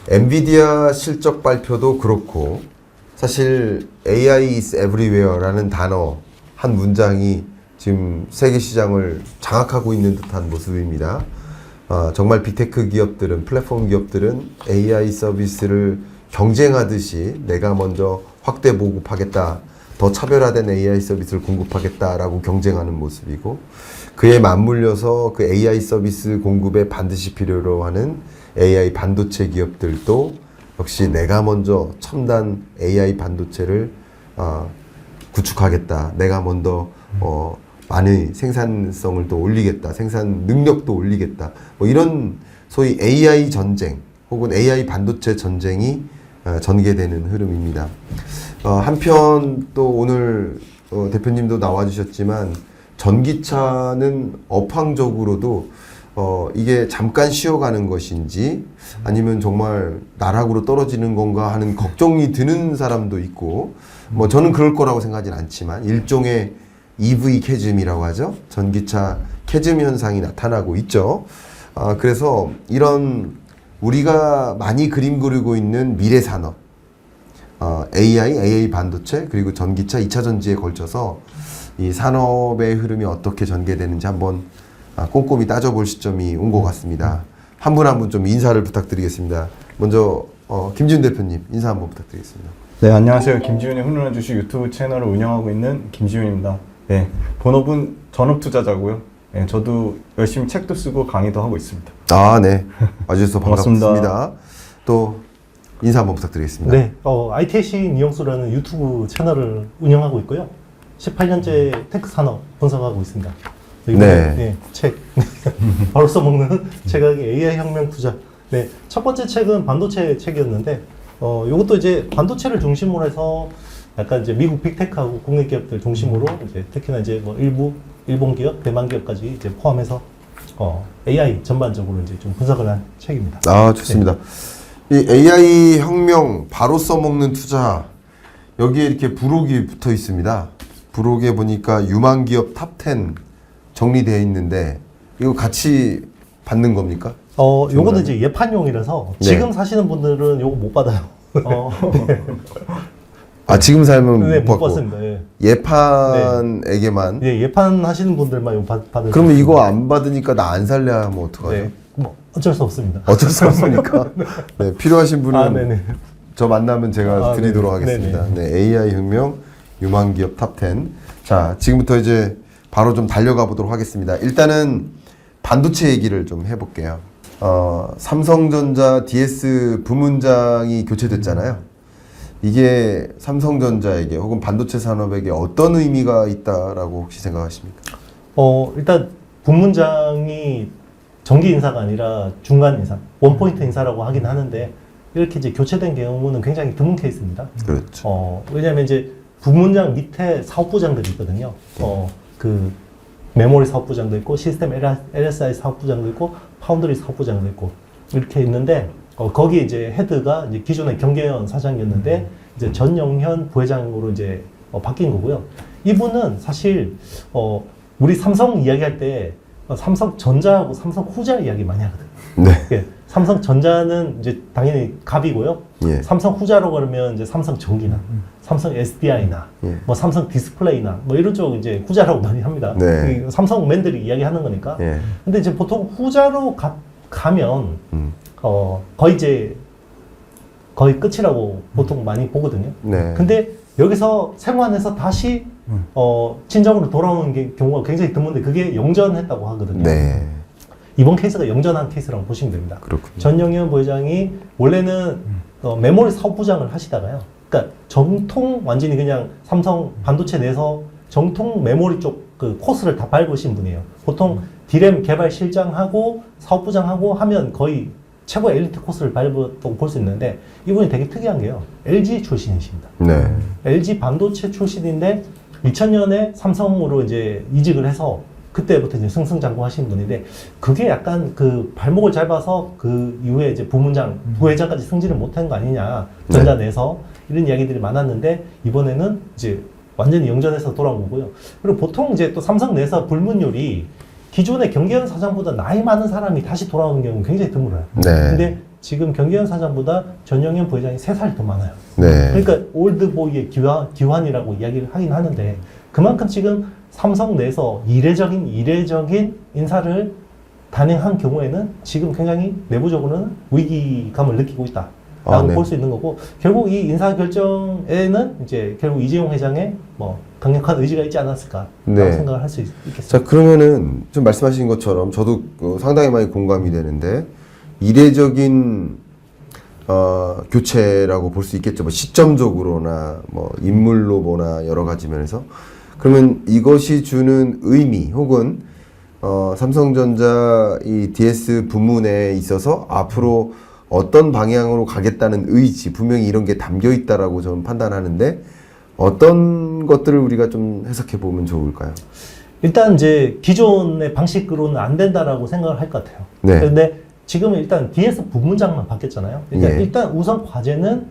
엔비디아 실적 발표도 그렇고 사실 AI is everywhere라는 단어 한 문장이 지금 세계 시장을 장악하고 있는 듯한 모습입니다. 정말 빅테크 기업들은, 플랫폼 기업들은 AI 서비스를 경쟁하듯이 내가 먼저 확대 보급하겠다, 더 차별화된 AI 서비스를 공급하겠다라고 경쟁하는 모습이고, 그에 맞물려서 그 AI 서비스 공급에 반드시 필요로 하는 AI 반도체 기업들도 역시 내가 먼저 첨단 AI 반도체를 구축하겠다, 내가 먼저 많은 생산성을 또 올리겠다, 생산 능력도 올리겠다, 뭐 이런 소위 AI 전쟁 혹은 AI 반도체 전쟁이 전개되는 흐름입니다. 한편 또 오늘 대표님도 나와주셨지만 전기차는 업황적으로도 이게 잠깐 쉬어가는 것인지 아니면 정말 나락으로 떨어지는 건가 하는 걱정이 드는 사람도 있고, 뭐 저는 그럴 거라고 생각하진 않지만 일종의 EV 캐즘이라고 하죠. 전기차 캐즘 현상이 나타나고 있죠. 그래서 이런 우리가 많이 그림 그리고 있는 미래 산업, AI 반도체, 그리고 전기차 2차 전지에 걸쳐서 이 산업의 흐름이 어떻게 전개되는지 한번 꼼꼼히 따져볼 시점이 온 것 같습니다. 한 분 한 분 좀 인사를 부탁드리겠습니다. 먼저 김지훈 대표님 인사 한번 부탁드리겠습니다. 네, 안녕하세요. 김지훈의 훈훈한 주식 유튜브 채널을 운영하고 있는 김지훈입니다. 네, 본업은 전업투자자고요. 네, 저도 열심히 책도 쓰고 강의도 하고 있습니다. 네. 와주셔서 반갑습니다. 또 인사 한번 부탁드리겠습니다. 네, IT의 시인 이영수라는 유튜브 채널을 운영하고 있고요. 18년째 테크 산업 분석하고 있습니다. 이번에 책 바로 써먹는 책학의 AI 혁명 투자. 네, 첫 번째 책은 반도체 책이었는데, 요것도 이제 반도체를 중심으로 해서 약간 이제 미국 빅테크하고 국내 기업들 중심으로 이제 특히나 이제 뭐 일부 일본 기업, 대만 기업까지 이제 포함해서 AI 전반적으로 이제 좀 분석을 한 책입니다. 좋습니다. 네. 이 AI 혁명 바로 써먹는 투자, 여기에 이렇게 부록이 붙어 있습니다. 부록에 보니까 유망 기업 탑10 정리되어 있는데 이거 같이 받는 겁니까? 요거는 이제 예판용이라서 지금 사시는 분들은 요거 못 받아요. 지금 살면 네, 못 받고 받습니다. 예. 예판에게만. 네, 예판 하시는 분들만 이거 받을. 그러면 이거 안 받으니까 나 안 살래 하면 어떡하죠? 네, 뭐 어쩔 수 없습니다. 어쩔 수 없으니까. 네, 필요하신 분은 네네. 저 만나면 제가 드리도록 네네. 하겠습니다. 네, AI 혁명 유망 기업 탑10. 자, 지금부터 이제 바로 좀 달려가 보도록 하겠습니다. 일단은 반도체 얘기를 좀 해볼게요. 삼성전자 DS 부문장이 교체됐잖아요. 이게 삼성전자에게 혹은 반도체 산업에게 어떤 의미가 있다라고 혹시 생각하십니까? 일단 부문장이 정기 인사가 아니라 중간 인사, 원포인트 인사라고 하긴 하는데 이렇게 이제 교체된 경우는 굉장히 드문 케이스입니다. 그렇죠. 왜냐하면 이제 부문장 밑에 사업부장들이 있거든요. 그 메모리 사업부장도 있고 시스템 LSI 사업부장도 있고 파운드리 사업부장도 있고 이렇게 있는데 거기 이제 헤드가 이제 기존의 경계현 사장이었는데 이제 전영현 부회장으로 이제 바뀐 거고요. 이분은 사실 우리 삼성 이야기할 때 삼성전자하고 삼성후자 이야기 많이 하거든요. 네. 예, 삼성전자는 이제 당연히 갑이고요. 예. 삼성후자로 그러면 이제 삼성전기나 삼성 SDI나 예. 뭐 삼성 디스플레이나 뭐 이런 쪽 이제 후자라고 많이 합니다. 네. 삼성맨들이 이야기하는 거니까. 예. 근데 이제 보통 후자로 가면 거의 이제 거의 끝이라고 보통 많이 보거든요. 네. 근데 여기서 생환해서 다시 친정으로 돌아오는 경우가 굉장히 드문데 그게 영전했다고 하거든요. 네. 이번 케이스가 영전한 케이스라고 보시면 됩니다. 그렇군요. 전영현 부회장이 원래는 메모리 사업부장을 하시다가요. 그러니까 정통 완전히 그냥 삼성 반도체 내에서 정통 메모리 쪽 그 코스를 다 밟으신 분이에요. 보통 디램 개발 실장하고 사업부장하고 하면 거의 최고의 엘리트 코스를 밟았다고 볼 수 있는데 이분이 되게 특이한 게요. LG 출신이십니다. 네. LG 반도체 출신인데 2000년에 삼성으로 이제 이직을 해서 그때부터 이제 승승장구하신 분인데 그게 약간 그 발목을 잡아서 그 이후에 이제 부문장, 부회장까지 승진을 못한 거 아니냐 전자 내에서 이런 이야기들이 많았는데 이번에는 이제 완전히 영전에서 돌아온 거고요. 그리고 보통 이제 또 삼성 내에서 불문율이 기존의 경계현 사장보다 나이 많은 사람이 다시 돌아오는 경우는 굉장히 드물어요. 네. 근데 지금 경기현 사장보다 전영현 부회장이 3살 더 많아요. 네. 그러니까 올드보이의 기환이라고 이야기를 하긴 하는데 그만큼 지금 삼성 내에서 이례적인 인사를 단행한 경우에는 지금 굉장히 내부적으로는 위기감을 느끼고 있다라고 네. 볼 수 있는 거고 결국 이 인사 결정에는 이제 결국 이재용 회장의 뭐 강력한 의지가 있지 않았을까라고 네. 생각을 할 수 있겠습니다. 자, 그러면은 좀 말씀하신 것처럼 저도 상당히 많이 공감이 되는데 이례적인 교체라고 볼 수 있겠죠. 뭐 시점적으로나 뭐 인물로 보나 여러 가지 면에서 그러면 이것이 주는 의미 혹은 삼성전자 이 DS 부문에 있어서 앞으로 어떤 방향으로 가겠다는 의지 분명히 이런 게 담겨 있다라고 저는 판단하는데 어떤 것들을 우리가 좀 해석해 보면 좋을까요? 일단 이제 기존의 방식으로는 안 된다라고 생각을 할 것 같아요. 네. 그런데 지금은 일단 DS 부문장만 바뀌었잖아요. 그러니까 예. 일단 우선 과제는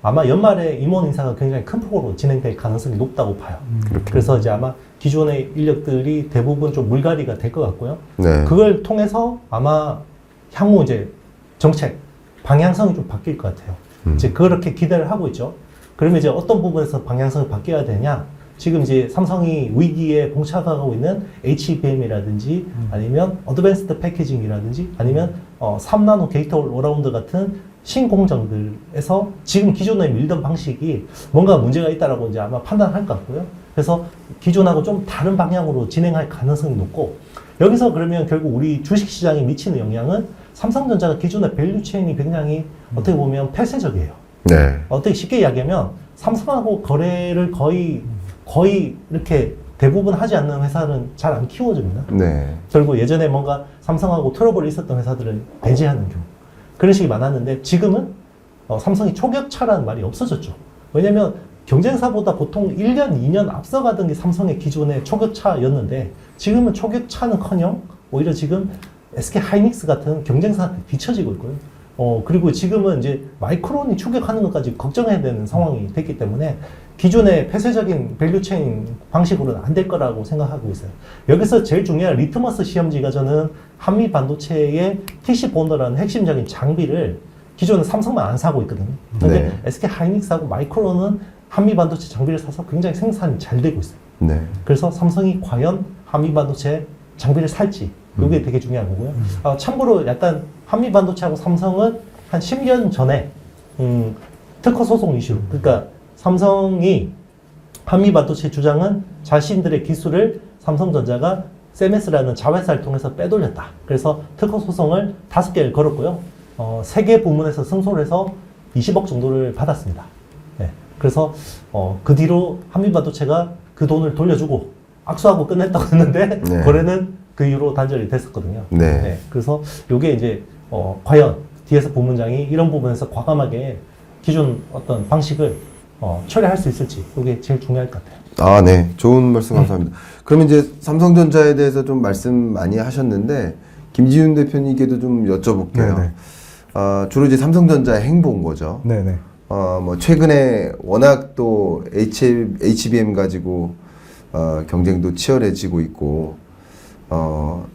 아마 연말에 임원 인사가 굉장히 큰 폭으로 진행될 가능성이 높다고 봐요. 그래서 이제 아마 기존의 인력들이 대부분 좀 물갈이가 될 것 같고요. 네. 그걸 통해서 아마 향후 이제 정책 방향성이 좀 바뀔 것 같아요. 이제 그렇게 기대를 하고 있죠. 그러면 이제 어떤 부분에서 방향성이 바뀌어야 되냐? 지금 이제 삼성이 위기에 봉착하고 있는 HBM이라든지 아니면 어드밴스드 패키징이라든지 아니면 3나노 게이트 올라운드 같은 신공정들에서 지금 기존에 밀던 방식이 뭔가 문제가 있다라고 이제 아마 판단할 것 같고요. 그래서 기존하고 좀 다른 방향으로 진행할 가능성이 높고 여기서 그러면 결국 우리 주식시장에 미치는 영향은 삼성전자가 기존의 밸류체인이 굉장히 어떻게 보면 폐쇄적이에요. 네. 어떻게 쉽게 이야기하면 삼성하고 거래를 거의 이렇게 대부분 하지 않는 회사는 잘 안 키워집니다. 네. 결국 예전에 뭔가 삼성하고 트러블이 있었던 회사들은 배제하는 경우 그런 식이 많았는데 지금은 삼성이 초격차라는 말이 없어졌죠. 왜냐하면 경쟁사보다 보통 1년, 2년 앞서가던 게 삼성의 기존의 초격차였는데 지금은 초격차는커녕 오히려 지금 SK 하이닉스 같은 경쟁사한테 뒤처지고 있고요. 그리고 지금은 이제 마이크론이 추격하는 것까지 걱정해야 되는 상황이 됐기 때문에 기존의 폐쇄적인 밸류체인 방식으로는 안 될 거라고 생각하고 있어요. 여기서 제일 중요한 리트머스 시험지가 저는 한미 반도체의 TC 본더라는 핵심적인 장비를 기존은 삼성만 안 사고 있거든요. 근데 네. SK 하이닉스하고 마이크론은 한미 반도체 장비를 사서 굉장히 생산이 잘 되고 있어요. 네. 그래서 삼성이 과연 한미 반도체 장비를 살지 이게 되게 중요한 거고요. 참고로 약간 한미 반도체하고 삼성은 한 10년 전에 특허 소송 이슈 그러니까 삼성이 한미 반도체 주장은 자신들의 기술을 삼성전자가 세메스라는 자회사를 통해서 빼돌렸다. 그래서 특허 소송을 5개를 걸었고요. 3개 부문에서 승소를 해서 20억 정도를 받았습니다. 네. 그래서 그 뒤로 한미 반도체가 그 돈을 돌려주고 악수하고 끝냈다고 했는데 네. 거래는 그 이후로 단절이 됐었거든요. 네. 그래서 이게 이제 과연 DS 부문장이 이런 부분에서 과감하게 기존 어떤 방식을 처리할 수 있을지 이게 제일 중요할 것 같아요. 아, 네. 좋은 말씀 감사합니다. 그러면 이제 삼성전자에 대해서 좀 말씀 많이 하셨는데 김지훈 대표님께도 좀 여쭤볼게요. 네네. 주로 이제 삼성전자의 행보인 거죠. 네네. 뭐 최근에 워낙 또 HBM 가지고 경쟁도 치열해지고 있고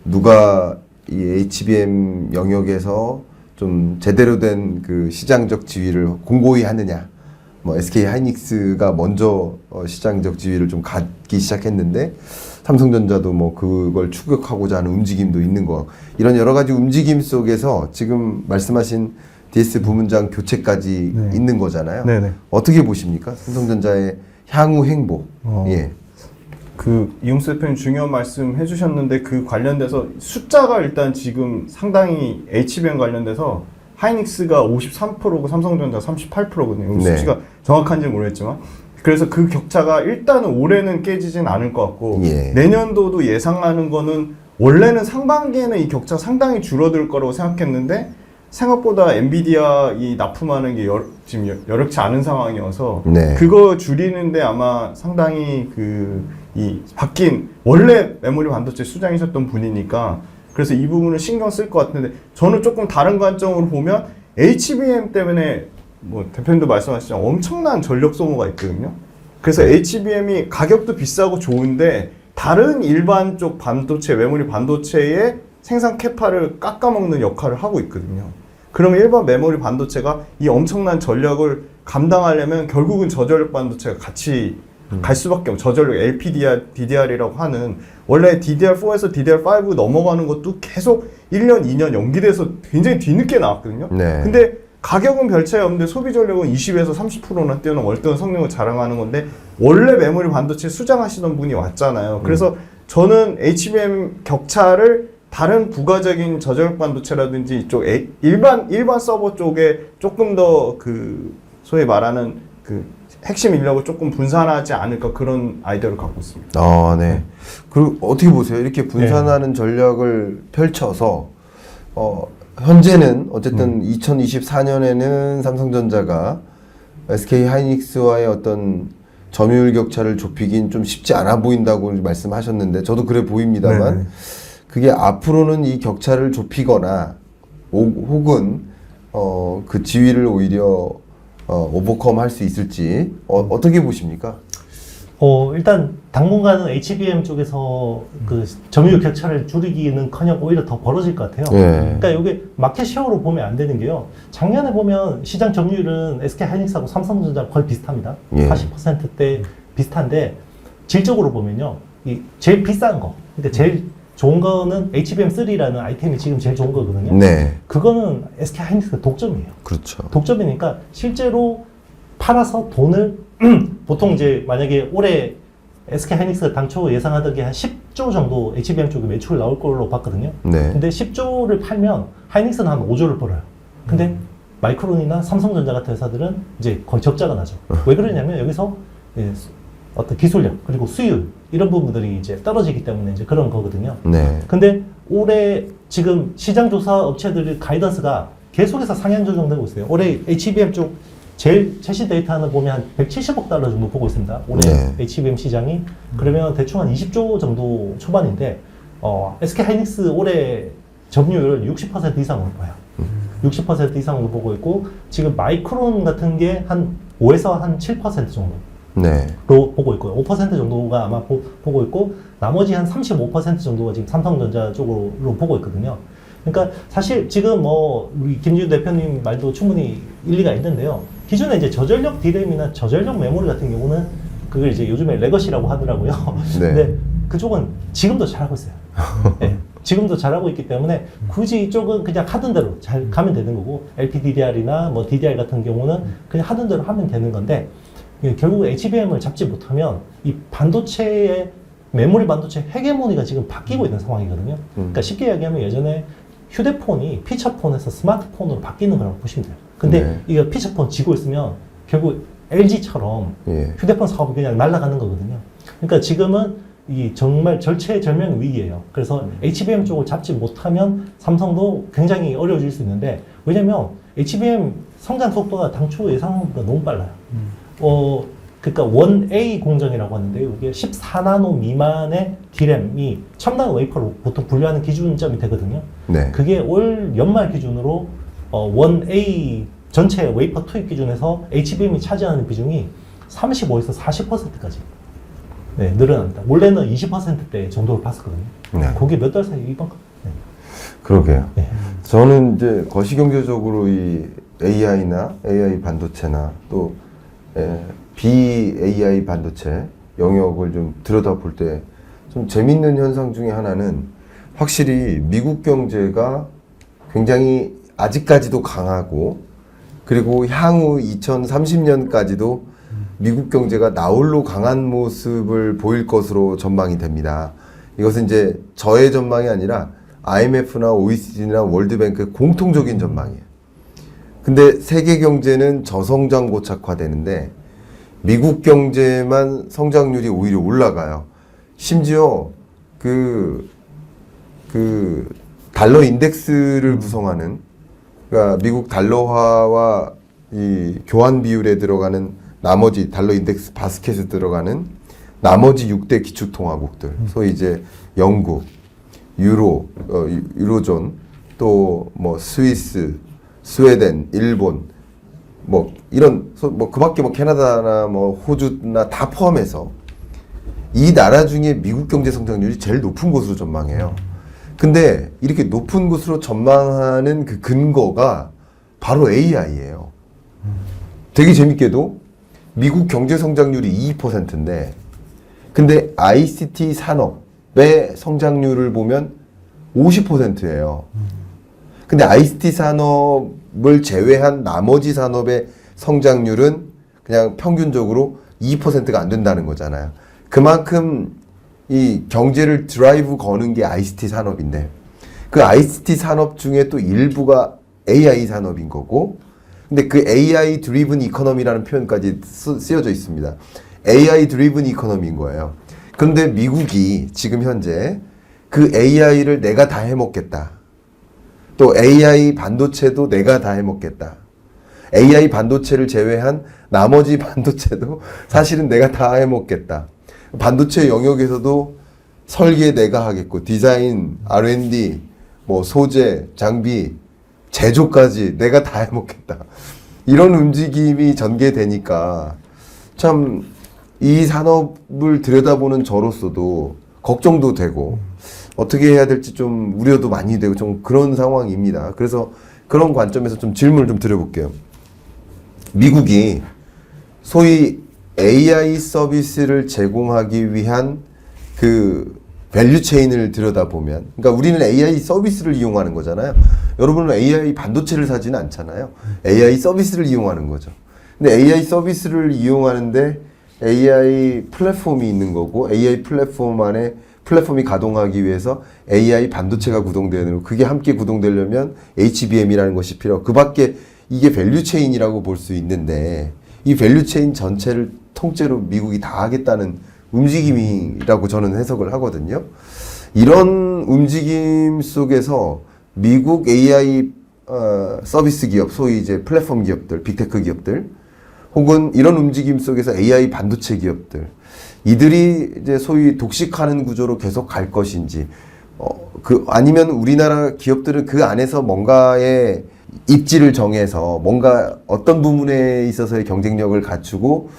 누가 이 HBM 영역에서 좀 제대로 된 그 시장적 지위를 공고히 하느냐. 뭐 SK 하이닉스가 먼저 시장적 지위를 좀 갖기 시작했는데 삼성전자도 뭐 그걸 추격하고자 하는 움직임도 있는 거. 이런 여러 가지 움직임 속에서 지금 말씀하신 DS 부문장 교체까지 네. 있는 거잖아요. 네네. 어떻게 보십니까? 삼성전자의 향후 행보. 예. 그 이용수 대표님 중요한 말씀 해주셨는데 그 관련돼서 숫자가 일단 지금 상당히 HBM 관련돼서 하이닉스가 53%고 삼성전자 38%거든요. 네. 수치가 정확한지는 모르겠지만 그래서 그 격차가 일단은 올해는 깨지진 않을 것 같고 예. 내년도도 예상하는 거는 원래는 상반기에는 이 격차 상당히 줄어들 거라고 생각했는데 생각보다 엔비디아 이 납품하는 게 지금 여력치 않은 상황이어서 네. 그거 줄이는데 아마 상당히 이 바뀐 원래 메모리 반도체 수장이셨던 분이니까 그래서 이 부분을 신경 쓸 것 같은데 저는 조금 다른 관점으로 보면 HBM 때문에 뭐 대표님도 말씀하셨지만 엄청난 전력 소모가 있거든요. 그래서 HBM이 가격도 비싸고 좋은데 다른 일반 쪽 반도체 메모리 반도체의 생산 캐파를 깎아먹는 역할을 하고 있거든요. 그러면 일반 메모리 반도체가 이 엄청난 전력을 감당하려면 결국은 저전력 반도체가 같이 갈 수밖에 없고, 저전력 LPDR, DDR이라고 하는, 원래 DDR4에서 DDR5 넘어가는 것도 계속 1년, 2년 연기돼서 굉장히 뒤늦게 나왔거든요. 네. 근데 가격은 별 차이 없는데 소비 전력은 20에서 30%나 뛰어난 월등한 성능을 자랑하는 건데, 원래 메모리 반도체 수장하시던 분이 왔잖아요. 그래서 저는 HBM 격차를 다른 부가적인 저전력 반도체라든지 이쪽 일반 서버 쪽에 조금 더 그 소위 말하는 그 핵심 인력을 조금 분산하지 않을까, 그런 아이디어를 갖고 있습니다. 네. 그리고 어떻게 보세요? 이렇게 분산하는 전략을 펼쳐서 현재는 어쨌든 2024년에는 삼성전자가 SK 하이닉스와의 어떤 점유율 격차를 좁히긴 좀 쉽지 않아 보인다고 말씀하셨는데, 저도 그래 보입니다만, 네네. 그게 앞으로는 이 격차를 좁히거나 혹은 그 지위를 오히려 오버컴 할 수 있을지 어떻게 보십니까? 일단 당분간은 HBM 쪽에서 그 점유율 격차를 줄이기는커녕 오히려 더 벌어질 것 같아요. 예. 그러니까 이게 마켓 쉐어로 보면 안 되는 게요. 작년에 보면 시장 점유율은 SK 하이닉스하고 삼성전자 거의 비슷합니다. 예. 40%대 비슷한데, 질적으로 보면요, 이 제일 비싼 거, 그러니까 제일 좋은 거는 HBM3라는 아이템이 지금 제일 좋은 거거든요. 네. 그거는 SK 하이닉스가 독점이에요. 그렇죠. 독점이니까 실제로 팔아서 돈을 보통 이제 만약에 올해 SK 하이닉스가 당초 예상하던 게 한 10조 정도 HBM 쪽에 매출 나올 걸로 봤거든요. 네. 근데 10조를 팔면 하이닉스는 한 5조를 벌어요. 근데 마이크론이나 삼성전자 같은 회사들은 이제 거의 적자가 나죠. 왜 그러냐면 여기서 어떤 기술력 그리고 수율 이런 부분들이 이제 떨어지기 때문에 이제 그런 거거든요. 네. 근데 올해 지금 시장 조사 업체들의 가이던스가 계속해서 상향 조정되고 있어요. 올해 HBM 쪽 제일 최신 데이터 하나 보면 한 170억 달러 정도 보고 있습니다. 올해 네. HBM 시장이. 그러면 대충 한 20조 정도 초반인데, SK 하이닉스 올해 점유율을 60% 이상으로 봐요. 60% 이상으로 보고 있고, 지금 마이크론 같은 게 한 5에서 한 7% 정도. 네. 로 보고 있고요. 5% 정도가 아마 보고 있고, 나머지 한 35% 정도가 지금 삼성전자 쪽으로 보고 있거든요. 그러니까 사실 지금 뭐 우리 김지우 대표님 말도 충분히 일리가 있는데요. 기존에 이제 저전력 D램이나 저전력 메모리 같은 경우는 그걸 이제 요즘에 레거시라고 하더라고요. 네. 근데 그쪽은 지금도 잘하고 있어요. 네. 지금도 잘하고 있기 때문에 굳이 이쪽은 그냥 하던 대로 잘 가면 되는 거고, LPDDR이나 뭐 DDR 같은 경우는 그냥 하던 대로 하면 되는 건데, 결국 HBM을 잡지 못하면 이 반도체의 메모리 반도체 헤게모니가 지금 바뀌고 있는 상황이거든요. 그러니까 쉽게 이야기하면 예전에 휴대폰이 피처폰에서 스마트폰으로 바뀌는 거라고 보시면 돼요. 근데 네. 이거 피처폰 지고 있으면 결국 LG처럼 예. 휴대폰 사업이 그냥 날아가는 거거든요. 그러니까 지금은 이 정말 절체절명 위기예요. 그래서 HBM 쪽을 잡지 못하면 삼성도 굉장히 어려워질 수 있는데, 왜냐면 HBM 성장 속도가 당초 예상한 것보다 너무 빨라요. 그러니까 1A 공정이라고 하는데요. 이게 14나노 미만의 D램이 첨단 웨이퍼로 보통 분류하는 기준점이 되거든요. 네. 그게 올 연말 기준으로 1A 전체 웨이퍼 투입 기준에서 HBM이 차지하는 비중이 35에서 40%까지 늘어납니다. 원래는 20%대 정도로 봤었거든요. 네. 그게 몇 달 사이 이번 그러게요. 네. 저는 이제 거시경제적으로 이 AI나 AI 반도체나 또 BAI 반도체 영역을 좀 들여다볼 때 좀 재밌는 현상 중에 하나는, 확실히 미국 경제가 굉장히 아직까지도 강하고, 그리고 향후 2030년까지도 미국 경제가 나홀로 강한 모습을 보일 것으로 전망이 됩니다. 이것은 이제 저의 전망이 아니라 IMF나 OECD나 월드뱅크의 공통적인 전망이에요. 근데 세계 경제는 저성장 고착화되는데 미국 경제만 성장률이 오히려 올라가요. 심지어 그 달러 인덱스를 구성하는, 그러니까 미국 달러화와 이 교환 비율에 들어가는 나머지 달러 인덱스 바스켓에 들어가는 나머지 6대 기축통화국들, 소위 이제 영국, 유로존, 또 뭐 스위스, 스웨덴, 일본, 뭐 이런 뭐 그밖에 뭐 캐나다나 뭐 호주나 다 포함해서 이 나라 중에 미국 경제 성장률이 제일 높은 곳으로 전망해요. 근데 이렇게 높은 곳으로 전망하는 그 근거가 바로 AI예요. 되게 재밌게도 미국 경제 성장률이 2%인데 근데 ICT 산업의 성장률을 보면 50%예요. 근데 ICT 산업을 제외한 나머지 산업의 성장률은 그냥 평균적으로 2%가 안 된다는 거잖아요. 그만큼 이 경제를 드라이브 거는 게 ICT 산업인데 그 ICT 산업 중에 또 일부가 AI 산업인 거고 근데 그 AI 드리븐 이코노미라는 표현까지 쓰여져 있습니다. AI 드리븐 이코노미인 거예요. 그런데 미국이 지금 현재 그 AI를 내가 다 해먹겠다. 또 AI 반도체도 내가 다 해먹겠다. AI 반도체를 제외한 나머지 반도체도 사실은 내가 다 해먹겠다. 반도체 영역에서도 설계 내가 하겠고 디자인, R&D, 뭐 소재, 장비, 제조까지 내가 다 해먹겠다. 이런 움직임이 전개되니까 참 이 산업을 들여다보는 저로서도 걱정도 되고 어떻게 해야 될지 좀 우려도 많이 되고 좀 그런 상황입니다. 그래서 그런 관점에서 좀 질문을 좀 드려볼게요. 미국이 소위 AI 서비스를 제공하기 위한 그 밸류 체인을 들여다보면 그러니까 우리는 AI 서비스를 이용하는 거잖아요. 여러분은 AI 반도체를 사지는 않잖아요. AI 서비스를 이용하는 거죠. 근데 AI 서비스를 이용하는데 AI 플랫폼이 있는 거고 AI 플랫폼 안에 플랫폼이 가동하기 위해서 AI 반도체가 구동되는 거. 그게 함께 구동되려면 HBM이라는 것이 필요하고 그 밖에 이게 밸류 체인이라고 볼 수 있는데 이 밸류 체인 전체를 통째로 미국이 다 하겠다는 움직임이라고 저는 해석을 하거든요. 이런 움직임 속에서 미국 AI 서비스 기업, 소위 이제 플랫폼 기업들, 빅테크 기업들, 혹은 이런 움직임 속에서 AI 반도체 기업들, 이들이 이제 소위 독식하는 구조로 계속 갈 것인지, 아니면 우리나라 기업들은 그 안에서 뭔가의 입지를 정해서 뭔가 어떤 부분에 있어서의 경쟁력을 갖추고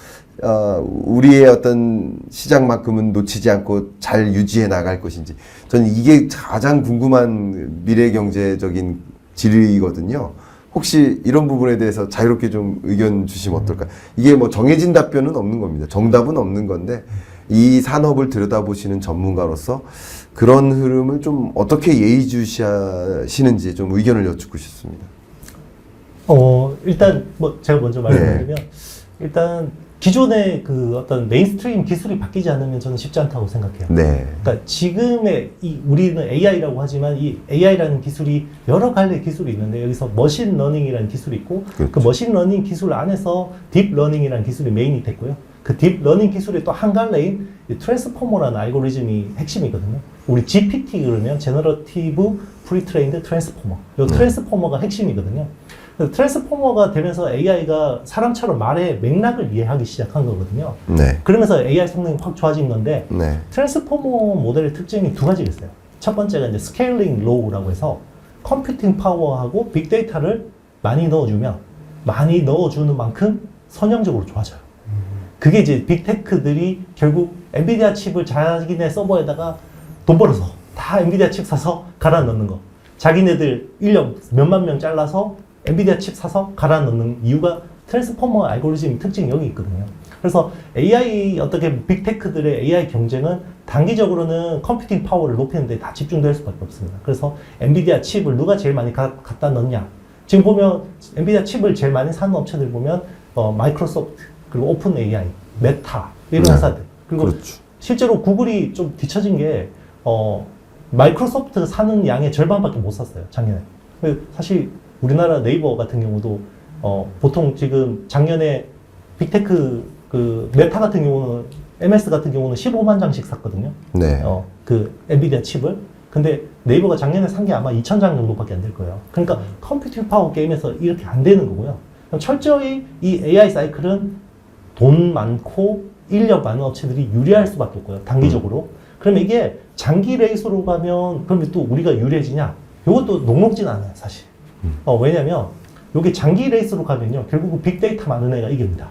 우리의 어떤 시장만큼은 놓치지 않고 잘 유지해 나갈 것인지 저는 이게 가장 궁금한 미래 경제적인 질의거든요. 혹시 이런 부분에 대해서 자유롭게 좀 의견 주시면 어떨까요? 이게 뭐 정해진 답변은 없는 겁니다. 정답은 없는 건데 이 산업을 들여다보시는 전문가로서 그런 흐름을 좀 어떻게 예의주시하시는지 좀 의견을 여쭙고 싶습니다. 일단 뭐 제가 먼저 말씀드리면 일단 기존의 그 어떤 메인스트림 기술이 바뀌지 않으면 저는 쉽지 않다고 생각해요. 네. 그러니까 지금의 우리는 AI라고 하지만 이 AI라는 기술이 여러 갈래 기술이 있는데 여기서 머신 러닝이라는 기술이 있고 그렇죠. 그 머신 러닝 기술 안에서 딥 러닝이라는 기술이 메인이 됐고요. 그 딥 러닝 기술의 또 한 갈래인 트랜스포머라는 알고리즘이 핵심이거든요. 우리 GPT 그러면 제너러티브 프리트레인드 트랜스포머. 이 트랜스포머가 핵심이거든요. 트랜스포머가 되면서 AI가 사람처럼 말의 맥락을 이해하기 시작한 거거든요. 네. 그러면서 AI 성능이 확 좋아진 건데 네. 트랜스포머 모델의 특징이 두 가지가 있어요. 첫 번째가 이제 스케일링 로우라고 해서 컴퓨팅 파워하고 빅데이터를 많이 넣어주면 많이 넣어주는 만큼 선형적으로 좋아져요. 그게 이제 빅테크들이 결국 엔비디아 칩을 자기네 서버에다가 돈 벌어서 다 엔비디아 칩 사서 갈아 넣는 거. 자기네들 인력 몇만 명 잘라서 엔비디아 칩 사서 갈아 넣는 이유가 트랜스포머 알고리즘 특징이 여기 있거든요. 그래서 AI 어떻게 빅테크들의 AI 경쟁은 단기적으로는 컴퓨팅 파워를 높이는 데 다 집중될 수밖에 없습니다. 그래서 엔비디아 칩을 누가 제일 많이 갖다 넣냐. 지금 보면 엔비디아 칩을 제일 많이 사는 업체들 보면 마이크로소프트 그리고 오픈 AI, 메타 이런 회사들. 그리고 그렇죠. 실제로 구글이 좀 뒤처진 게 마이크로소프트 사는 양의 절반밖에 못 샀어요 작년에. 사실 우리나라 네이버 같은 경우도 보통 지금 작년에 빅테크 그 메타 같은 경우는 MS 같은 경우는 15만 장씩 샀거든요. 네. 그 엔비디아 칩을. 근데 네이버가 작년에 산 게 아마 2,000장 정도밖에 안 될 거예요. 그러니까 컴퓨팅 파워 게임에서 이렇게 안 되는 거고요. 철저히 이 AI 사이클은 돈 많고 인력 많은 업체들이 유리할 수밖에 없고요. 단기적으로. 그러면 이게 장기 레이스로 가면 그러면 또 우리가 유리해지냐? 이것도 녹록진 않아요, 사실. 왜냐면 이게 장기 레이스로 가면요. 결국 빅데이터 많은 애가 이깁니다.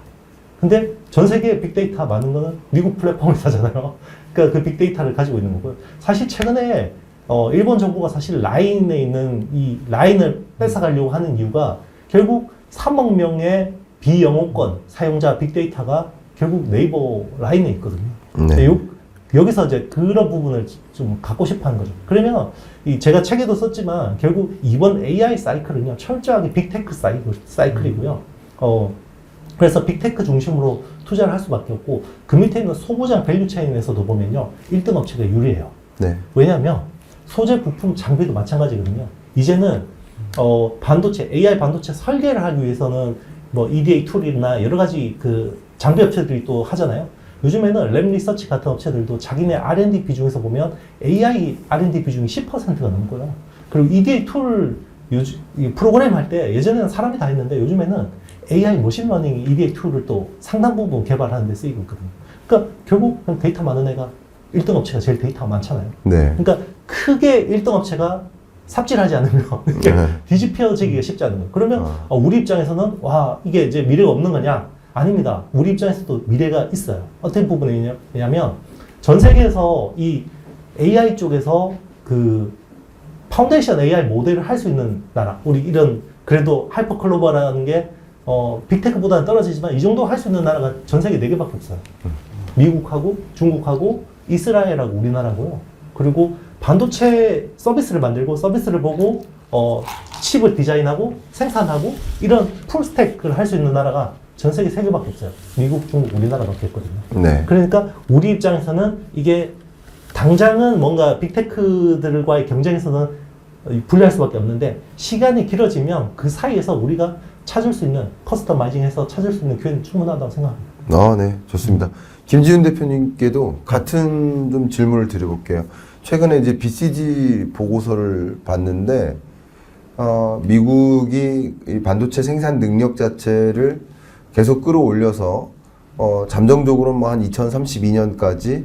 근데 전 세계에 빅데이터 많은 거는 미국 플랫폼을 사잖아요. 그러니까 그 빅데이터를 가지고 있는 거고요. 사실 최근에 일본 정부가 사실 라인에 있는 이 라인을 뺏어가려고 하는 이유가 결국 3억 명의 비영업권 사용자 빅데이터가 결국 네이버 라인에 있거든요. 네. 여기서 이제 그런 부분을 좀 갖고 싶어 하는 거죠. 그러면 제가 책에도 썼지만 결국 이번 AI 사이클은요, 철저하게 빅테크 사이클이고요. 그래서 빅테크 중심으로 투자를 할 수밖에 없고, 그 밑에 있는 소부장 밸류체인에서도 보면요, 1등 업체가 유리해요. 네. 왜냐하면 소재, 부품, 장비도 마찬가지거든요. 이제는 반도체, AI 반도체 설계를 하기 위해서는 뭐 EDA 툴이나 여러 가지 그 장비 업체들이 또 하잖아요. 요즘에는 램 리서치 같은 업체들도 자기네 R&D 비중에서 보면 AI R&D 비중이 10%가 넘고요. 그리고 EDA 툴 이 프로그램 할 때 예전에는 사람이 다 했는데 요즘에는 AI 머신러닝 EDA 툴을 또 상당 부분 개발하는 데 쓰이고 있거든요. 그러니까 결국 데이터 많은 애가 1등 업체가 제일 데이터가 많잖아요. 네. 그러니까 크게 1등 업체가 삽질하지 않으면 이게 뒤집혀지기가 쉽지 않은 거예요. 그러면 우리 입장에서는 와, 이게 이제 미래가 없는 거냐? 아닙니다. 우리 입장에서도 미래가 있어요. 어떤 부분이냐면 전 세계에서 이 AI 쪽에서 그 파운데이션 AI 모델을 할 수 있는 나라, 우리 이런 그래도 하이퍼클로버라는 게 빅테크보다는 떨어지지만 이 정도 할 수 있는 나라가 전 세계 4개밖에 없어요. 미국하고 중국하고 이스라엘하고 우리나라고요. 그리고 반도체 서비스를 만들고 서비스를 보고 칩을 디자인하고 생산하고 이런 풀스택을 할 수 있는 나라가 전 세계 3개밖에 없어요. 미국, 중국, 우리나라밖에 없거든요. 네. 그러니까 우리 입장에서는 이게 당장은 뭔가 빅테크들과의 경쟁에서는 불리할 수밖에 없는데, 시간이 길어지면 그 사이에서 우리가 찾을 수 있는, 커스터마이징해서 찾을 수 있는 기회는 충분하다고 생각합니다. 네, 좋습니다. 김지훈 대표님께도 같은 좀 질문을 드려볼게요. 최근에 이제 BCG 보고서를 봤는데, 미국이 이 반도체 생산 능력 자체를 계속 끌어올려서, 잠정적으로 뭐 한 2032년까지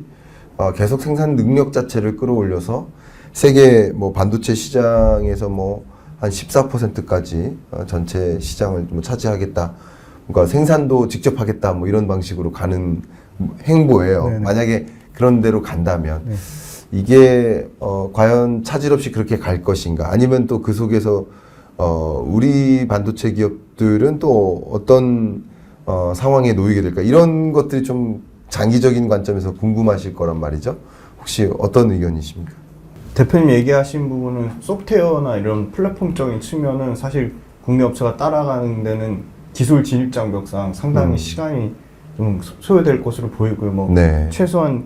계속 생산 능력 자체를 끌어올려서 세계 뭐 반도체 시장에서 뭐 한 14%까지 전체 시장을 뭐 차지하겠다. 그러니까 생산도 직접 하겠다. 뭐 이런 방식으로 가는 행보예요. 네네. 만약에 그런 대로 간다면 네. 이게 과연 차질 없이 그렇게 갈 것인가? 아니면 또 그 속에서 우리 반도체 기업들은 또 어떤 상황에 놓이게 될까? 이런 것들이 좀 장기적인 관점에서 궁금하실 거란 말이죠. 혹시 어떤 의견이십니까? 대표님 얘기하신 부분은 소프트웨어나 이런 플랫폼적인 측면은 사실 국내 업체가 따라가는 데는 기술 진입 장벽상 상당히 시간이 좀 소요될 것으로 보이고요. 뭐 네. 최소한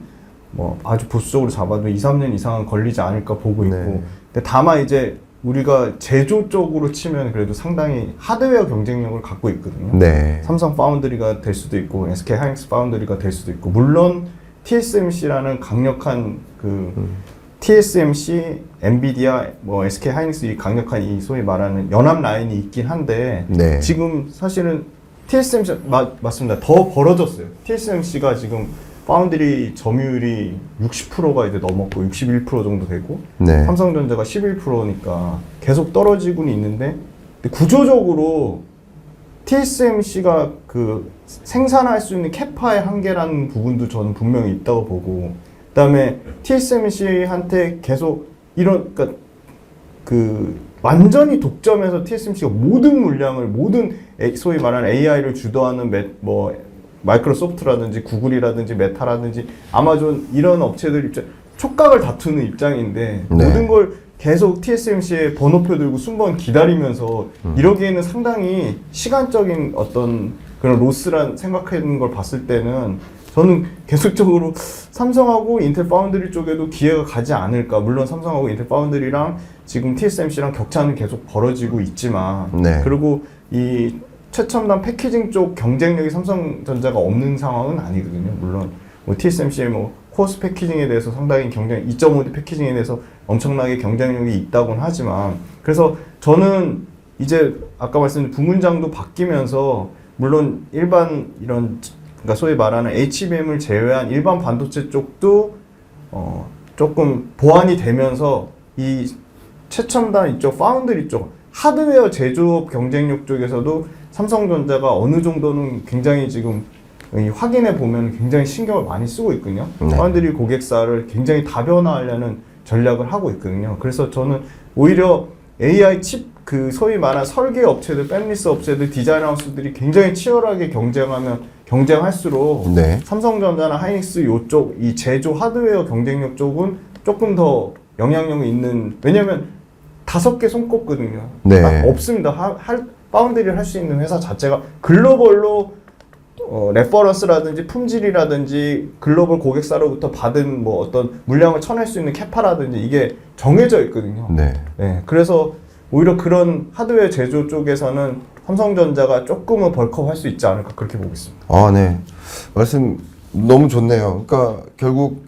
뭐 아주 보수적으로 잡아도 2, 3년 이상은 걸리지 않을까 보고 있고. 네. 근데 다만 이제 우리가 제조 쪽으로 치면 그래도 상당히 하드웨어 경쟁력을 갖고 있거든요. 네. 삼성 파운드리가 될 수도 있고 SK 하이닉스 파운드리가 될 수도 있고, 물론 TSMC라는 강력한 그 TSMC, 엔비디아, 뭐 SK 하이닉스 이 강력한 이 소위 말하는 연합 라인이 있긴 한데 네. 지금 사실은 TSMC 맞습니다. 더 벌어졌어요. TSMC가 지금 파운드리 점유율이 60%가 이제 넘었고 61% 정도 되고 네. 삼성전자가 11%니까 계속 떨어지고는 있는데, 근데 구조적으로 TSMC가 그 생산할 수 있는 캐파의 한계라는 부분도 저는 분명히 있다고 보고, 그다음에 TSMC한테 계속 이런, 그러니까 그 완전히 독점해서 TSMC가 모든 물량을, 모든 소위 말하는 AI를 주도하는 뭐 마이크로소프트라든지 구글이라든지 메타라든지 아마존 이런 업체들 입장 촉각을 다투는 입장인데 네. 모든 걸 계속 TSMC에 번호표 들고 순번 기다리면서 이러기에는 상당히 시간적인 어떤 그런 로스란 생각하는 걸 봤을 때는 저는 계속적으로 삼성하고 인텔 파운드리 쪽에도 기회가 가지 않을까. 물론 삼성하고 인텔 파운드리랑 지금 TSMC랑 격차는 계속 벌어지고 있지만 네. 그리고 이 최첨단 패키징 쪽 경쟁력이 삼성전자가 없는 상황은 아니거든요. 물론 뭐 TSMC의 뭐 코어스 패키징에 대해서 상당히 2.5D 패키징에 대해서 엄청나게 경쟁력이 있다고는 하지만, 그래서 저는 이제 아까 말씀드린 부문장도 바뀌면서 물론 일반 이런, 그러니까 소위 말하는 HBM을 제외한 일반 반도체 쪽도 조금 보완이 되면서 이 최첨단 이쪽 파운드리 쪽 하드웨어 제조업 경쟁력 쪽에서도 삼성전자가 어느 정도는 굉장히 지금 확인해 보면 굉장히 신경을 많이 쓰고 있거든요. 네. 파운드리 고객사를 굉장히 다변화하려는 전략을 하고 있거든요. 그래서 저는 오히려 AI 칩 그 소위 말한 설계 업체들, 팬리스 업체들, 디자인 하우스들이 굉장히 치열하게 경쟁할수록 네. 삼성전자나 하이닉스 요쪽 이 제조 하드웨어 경쟁력 쪽은 조금 더 영향력이 있는, 왜냐면 5개 손꼽거든요. 네. 없습니다. 파운드리를 할 수 있는 회사 자체가 글로벌로 레퍼런스라든지 품질이라든지 글로벌 고객사로부터 받은 뭐 어떤 물량을 쳐낼 수 있는 캐파라든지 이게 정해져 있거든요. 네. 네, 그래서 오히려 그런 하드웨어 제조 쪽에서는 삼성전자가 조금은 벌크업 할 수 있지 않을까 그렇게 보고 있습니다. 아, 네. 말씀 너무 좋네요. 그러니까 결국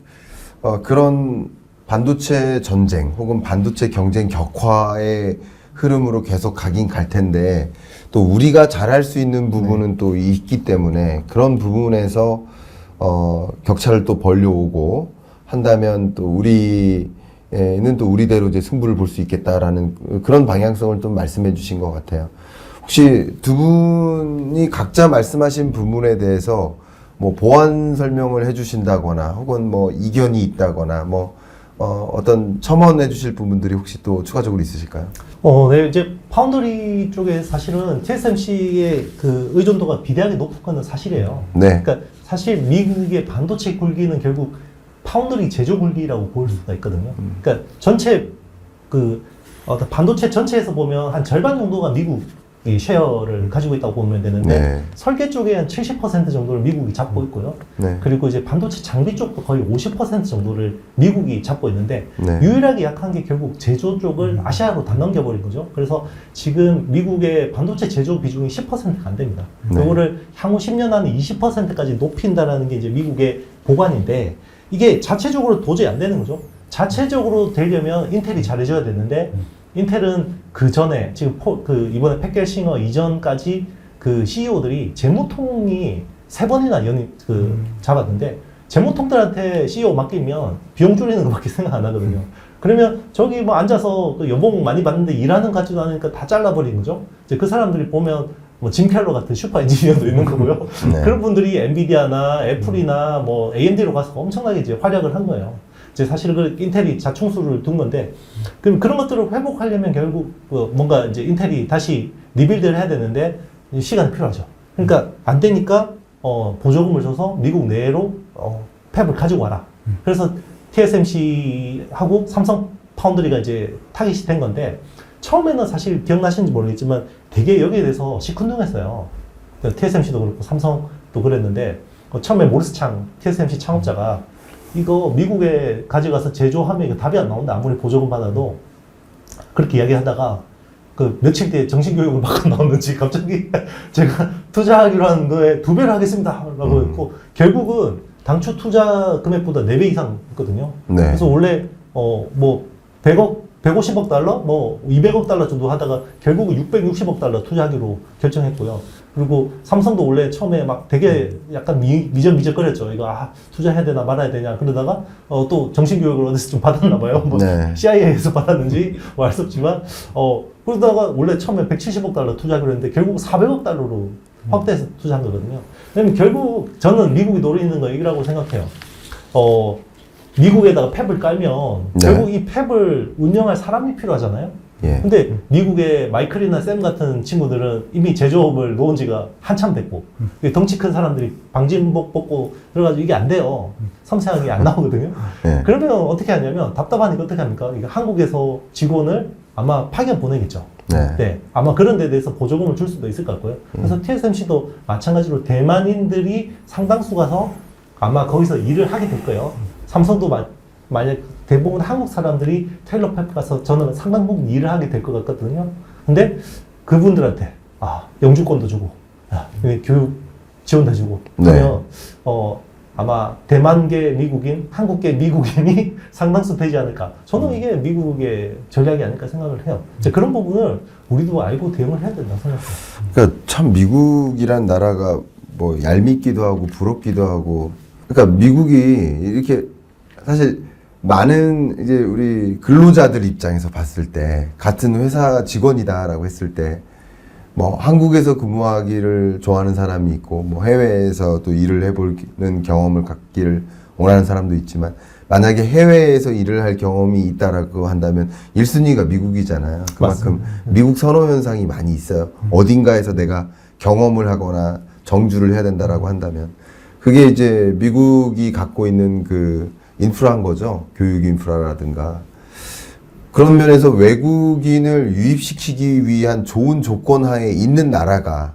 그런 반도체 전쟁 혹은 반도체 경쟁 격화의 흐름으로 계속 가긴 갈 텐데 또 우리가 잘할 수 있는 부분은 또 있기 때문에 그런 부분에서 격차를 또 벌려오고 한다면 또 우리는 또 우리대로 이제 승부를 볼 수 있겠다라는 그런 방향성을 좀 말씀해 주신 것 같아요. 혹시 두 분이 각자 말씀하신 부분에 대해서 뭐 보완 설명을 해 주신다거나 혹은 뭐 이견이 있다거나 뭐 어떤 첨언해 주실 부분들이 혹시 또 추가적으로 있으실까요? 네, 이제 파운드리 쪽에 사실은 TSMC의 그 의존도가 비대하게 높은 건 사실이에요. 네. 그러니까 사실 미국의 반도체 굴기는 결국 파운드리 제조 굴기라고 볼 수가 있거든요. 그러니까 전체 그 반도체 전체에서 보면 한 절반 정도가 미국이 쉐어를 가지고 있다고 보면 되는데 네. 설계 쪽에 한 70% 정도를 미국이 잡고 있고요. 네. 그리고 이제 반도체 장비 쪽도 거의 50% 정도를 미국이 잡고 있는데 네. 유일하게 약한 게 결국 제조 쪽을 아시아로 다 넘겨버린 거죠. 그래서 지금 미국의 반도체 제조 비중이 10%가 안 됩니다. 네. 이거를 향후 10년 안에 20%까지 높인다라는 게 이제 미국의 보관인데 이게 자체적으로 도저히 안 되는 거죠. 자체적으로 되려면 인텔이 잘해줘야 되는데 인텔은 그 전에 지금 이번에 팩겔싱어 이전까지 그 CEO들이 재무통이 3번이나 잡았는데 재무통들한테 CEO 맡기면 비용 줄이는 것밖에 생각 안 하거든요. 그러면 저기 뭐 앉아서 그 연봉 많이 받는데 일하는 것 같지도 않으니까 다 잘라버린 거죠. 이제 그 사람들이 보면 뭐 짐 켈러 같은 슈퍼 엔지니어도 있는 거고요. 네. 그런 분들이 엔비디아나 애플이나 뭐 AMD로 가서 엄청나게 이제 활약을 한 거예요. 이제 사실 그 인텔이 자충수를 둔 건데 그럼 그런 것들을 회복하려면 결국 뭔가 이제 인텔이 다시 리빌드를 해야 되는데 시간이 필요하죠. 그러니까 안 되니까 보조금을 줘서 미국 내로 팹을 가지고 와라. 그래서 TSMC하고 삼성 파운드리가 이제 타깃이 된 건데 처음에는 사실 기억나시는지 모르겠지만 되게 여기에 대해서 시큰둥했어요. TSMC도 그렇고 삼성도 그랬는데 처음에 모리스창 TSMC 창업자가 이거 미국에 가져가서 제조하면 이거 답이 안 나온다. 아무리 보조금 받아도. 그렇게 이야기하다가 그 며칠 뒤에 정신교육을 받고 나오는지 갑자기 제가 투자하기로 한 거에 2배를 하겠습니다. 라고 했고 결국은 당초 투자 금액보다 4배 이상 했거든요. 네. 그래서 원래 뭐 150억 달러, 뭐 200억 달러 정도 하다가 결국은 660억 달러 투자하기로 결정했고요. 그리고 삼성도 원래 처음에 막 되게 약간 미적미적거렸죠. 이거 투자해야 되나 말아야 되냐 그러다가 또 정신교육을 어디서 좀 받았나 봐요. 뭐 네. CIA에서 받았는지 뭐 알 수 없지만 그러다가 원래 처음에 170억 달러 투자하기로 했는데 결국 400억 달러로 확대해서 투자한 거거든요. 왜냐면 결국 저는 미국이 노리는 거 이거라고 생각해요. 미국에다가 팹을 깔면 네. 결국 이 팹을 운영할 사람이 필요하잖아요. 예. 근데 미국의 마이클이나 샘 같은 친구들은 이미 제조업을 놓은 지가 한참 됐고 덩치 큰 사람들이 방진복 벗고 그래가지고 이게 안 돼요. 섬세하게 안 나오거든요. 예. 그러면 어떻게 하냐면 답답하니까 어떻게 합니까? 이거 한국에서 직원을 아마 파견 보내겠죠. 네. 아마 그런 데 대해서 보조금을 줄 수도 있을 것 같고요. 그래서 TSMC도 마찬가지로 대만인들이 상당수 가서 아마 거기서 일을 하게 될 거예요. 삼성도 만약 대부분 한국 사람들이 테일러 팹 가서 저는 상당 부분 일을 하게 될 것 같거든요. 근데 그분들한테 영주권도 주고 교육 지원도 해주고 그러면 아마 대만계 미국인, 한국계 미국인이 상당수 되지 않을까. 저는 이게 미국의 전략이 아닐까 생각을 해요. 이제 그런 부분을 우리도 알고 대응을 해야 된다고 생각해요. 그러니까 참 미국이란 나라가 뭐 얄밉기도 하고 부럽기도 하고 그러니까 미국이 이렇게 사실 많은 이제 우리 근로자들 입장에서 봤을 때 같은 회사 직원이다라고 했을 때 뭐 한국에서 근무하기를 좋아하는 사람이 있고 뭐 해외에서 또 일을 해보는 경험을 갖기를 원하는 사람도 있지만 만약에 해외에서 일을 할 경험이 있다라고 한다면 1순위가 미국이잖아요. 그만큼 미국 선호 현상이 많이 있어요. 어딘가에서 내가 경험을 하거나 정주를 해야 된다라고 한다면 그게 이제 미국이 갖고 있는 그 인프라인 거죠. 교육 인프라라든가. 그런 면에서 외국인을 유입시키기 위한 좋은 조건 하에 있는 나라가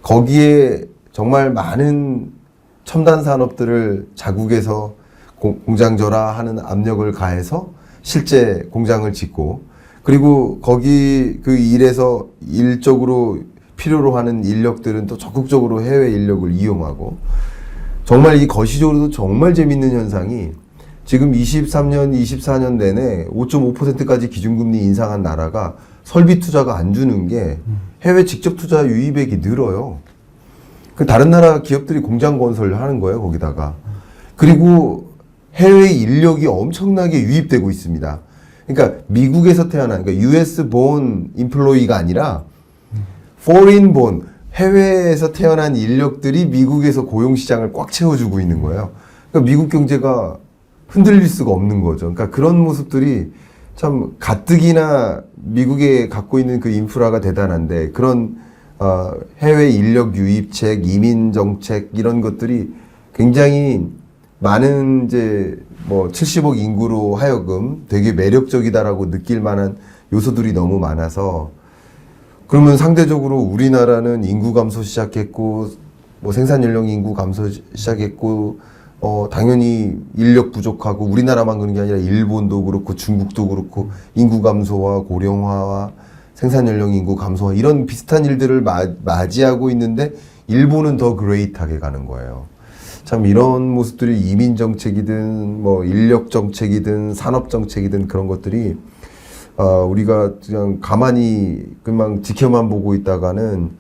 거기에 정말 많은 첨단 산업들을 자국에서 공장절하하는 압력을 가해서 실제 공장을 짓고 그리고 거기 그 일에서 일적으로 필요로 하는 인력들은 또 적극적으로 해외 인력을 이용하고 정말 이 거시적으로도 정말 재밌는 현상이 지금 23년, 24년 내내 5.5%까지 기준금리 인상한 나라가 설비 투자가 안 주는 게 해외 직접 투자 유입액이 늘어요. 그 다른 나라 기업들이 공장 건설을 하는 거예요, 거기다가. 그리고 해외 인력이 엄청나게 유입되고 있습니다. 그러니까 미국에서 태어난, 그러니까 US born employee가 아니라 foreign born, 해외에서 태어난 인력들이 미국에서 고용시장을 꽉 채워주고 있는 거예요. 그러니까 미국 경제가 흔들릴 수가 없는 거죠. 그러니까 그런 모습들이 참 가뜩이나 미국에 갖고 있는 그 인프라가 대단한데 그런 해외 인력 유입책, 이민 정책 이런 것들이 굉장히 많은 이제 뭐 70억 인구로 하여금 되게 매력적이다라고 느낄 만한 요소들이 너무 많아서 그러면 상대적으로 우리나라는 인구 감소 시작했고 뭐 생산 연령 인구 감소 시작했고 당연히 인력 부족하고 우리나라만 그런 게 아니라 일본도 그렇고 중국도 그렇고 인구 감소와 고령화와 생산 연령 인구 감소와 이런 비슷한 일들을 맞이하고 있는데 일본은 더 그레이트하게 가는 거예요. 참 이런 모습들이 이민 정책이든 뭐 인력 정책이든 산업 정책이든 그런 것들이 우리가 그냥 가만히 그냥 지켜만 보고 있다가는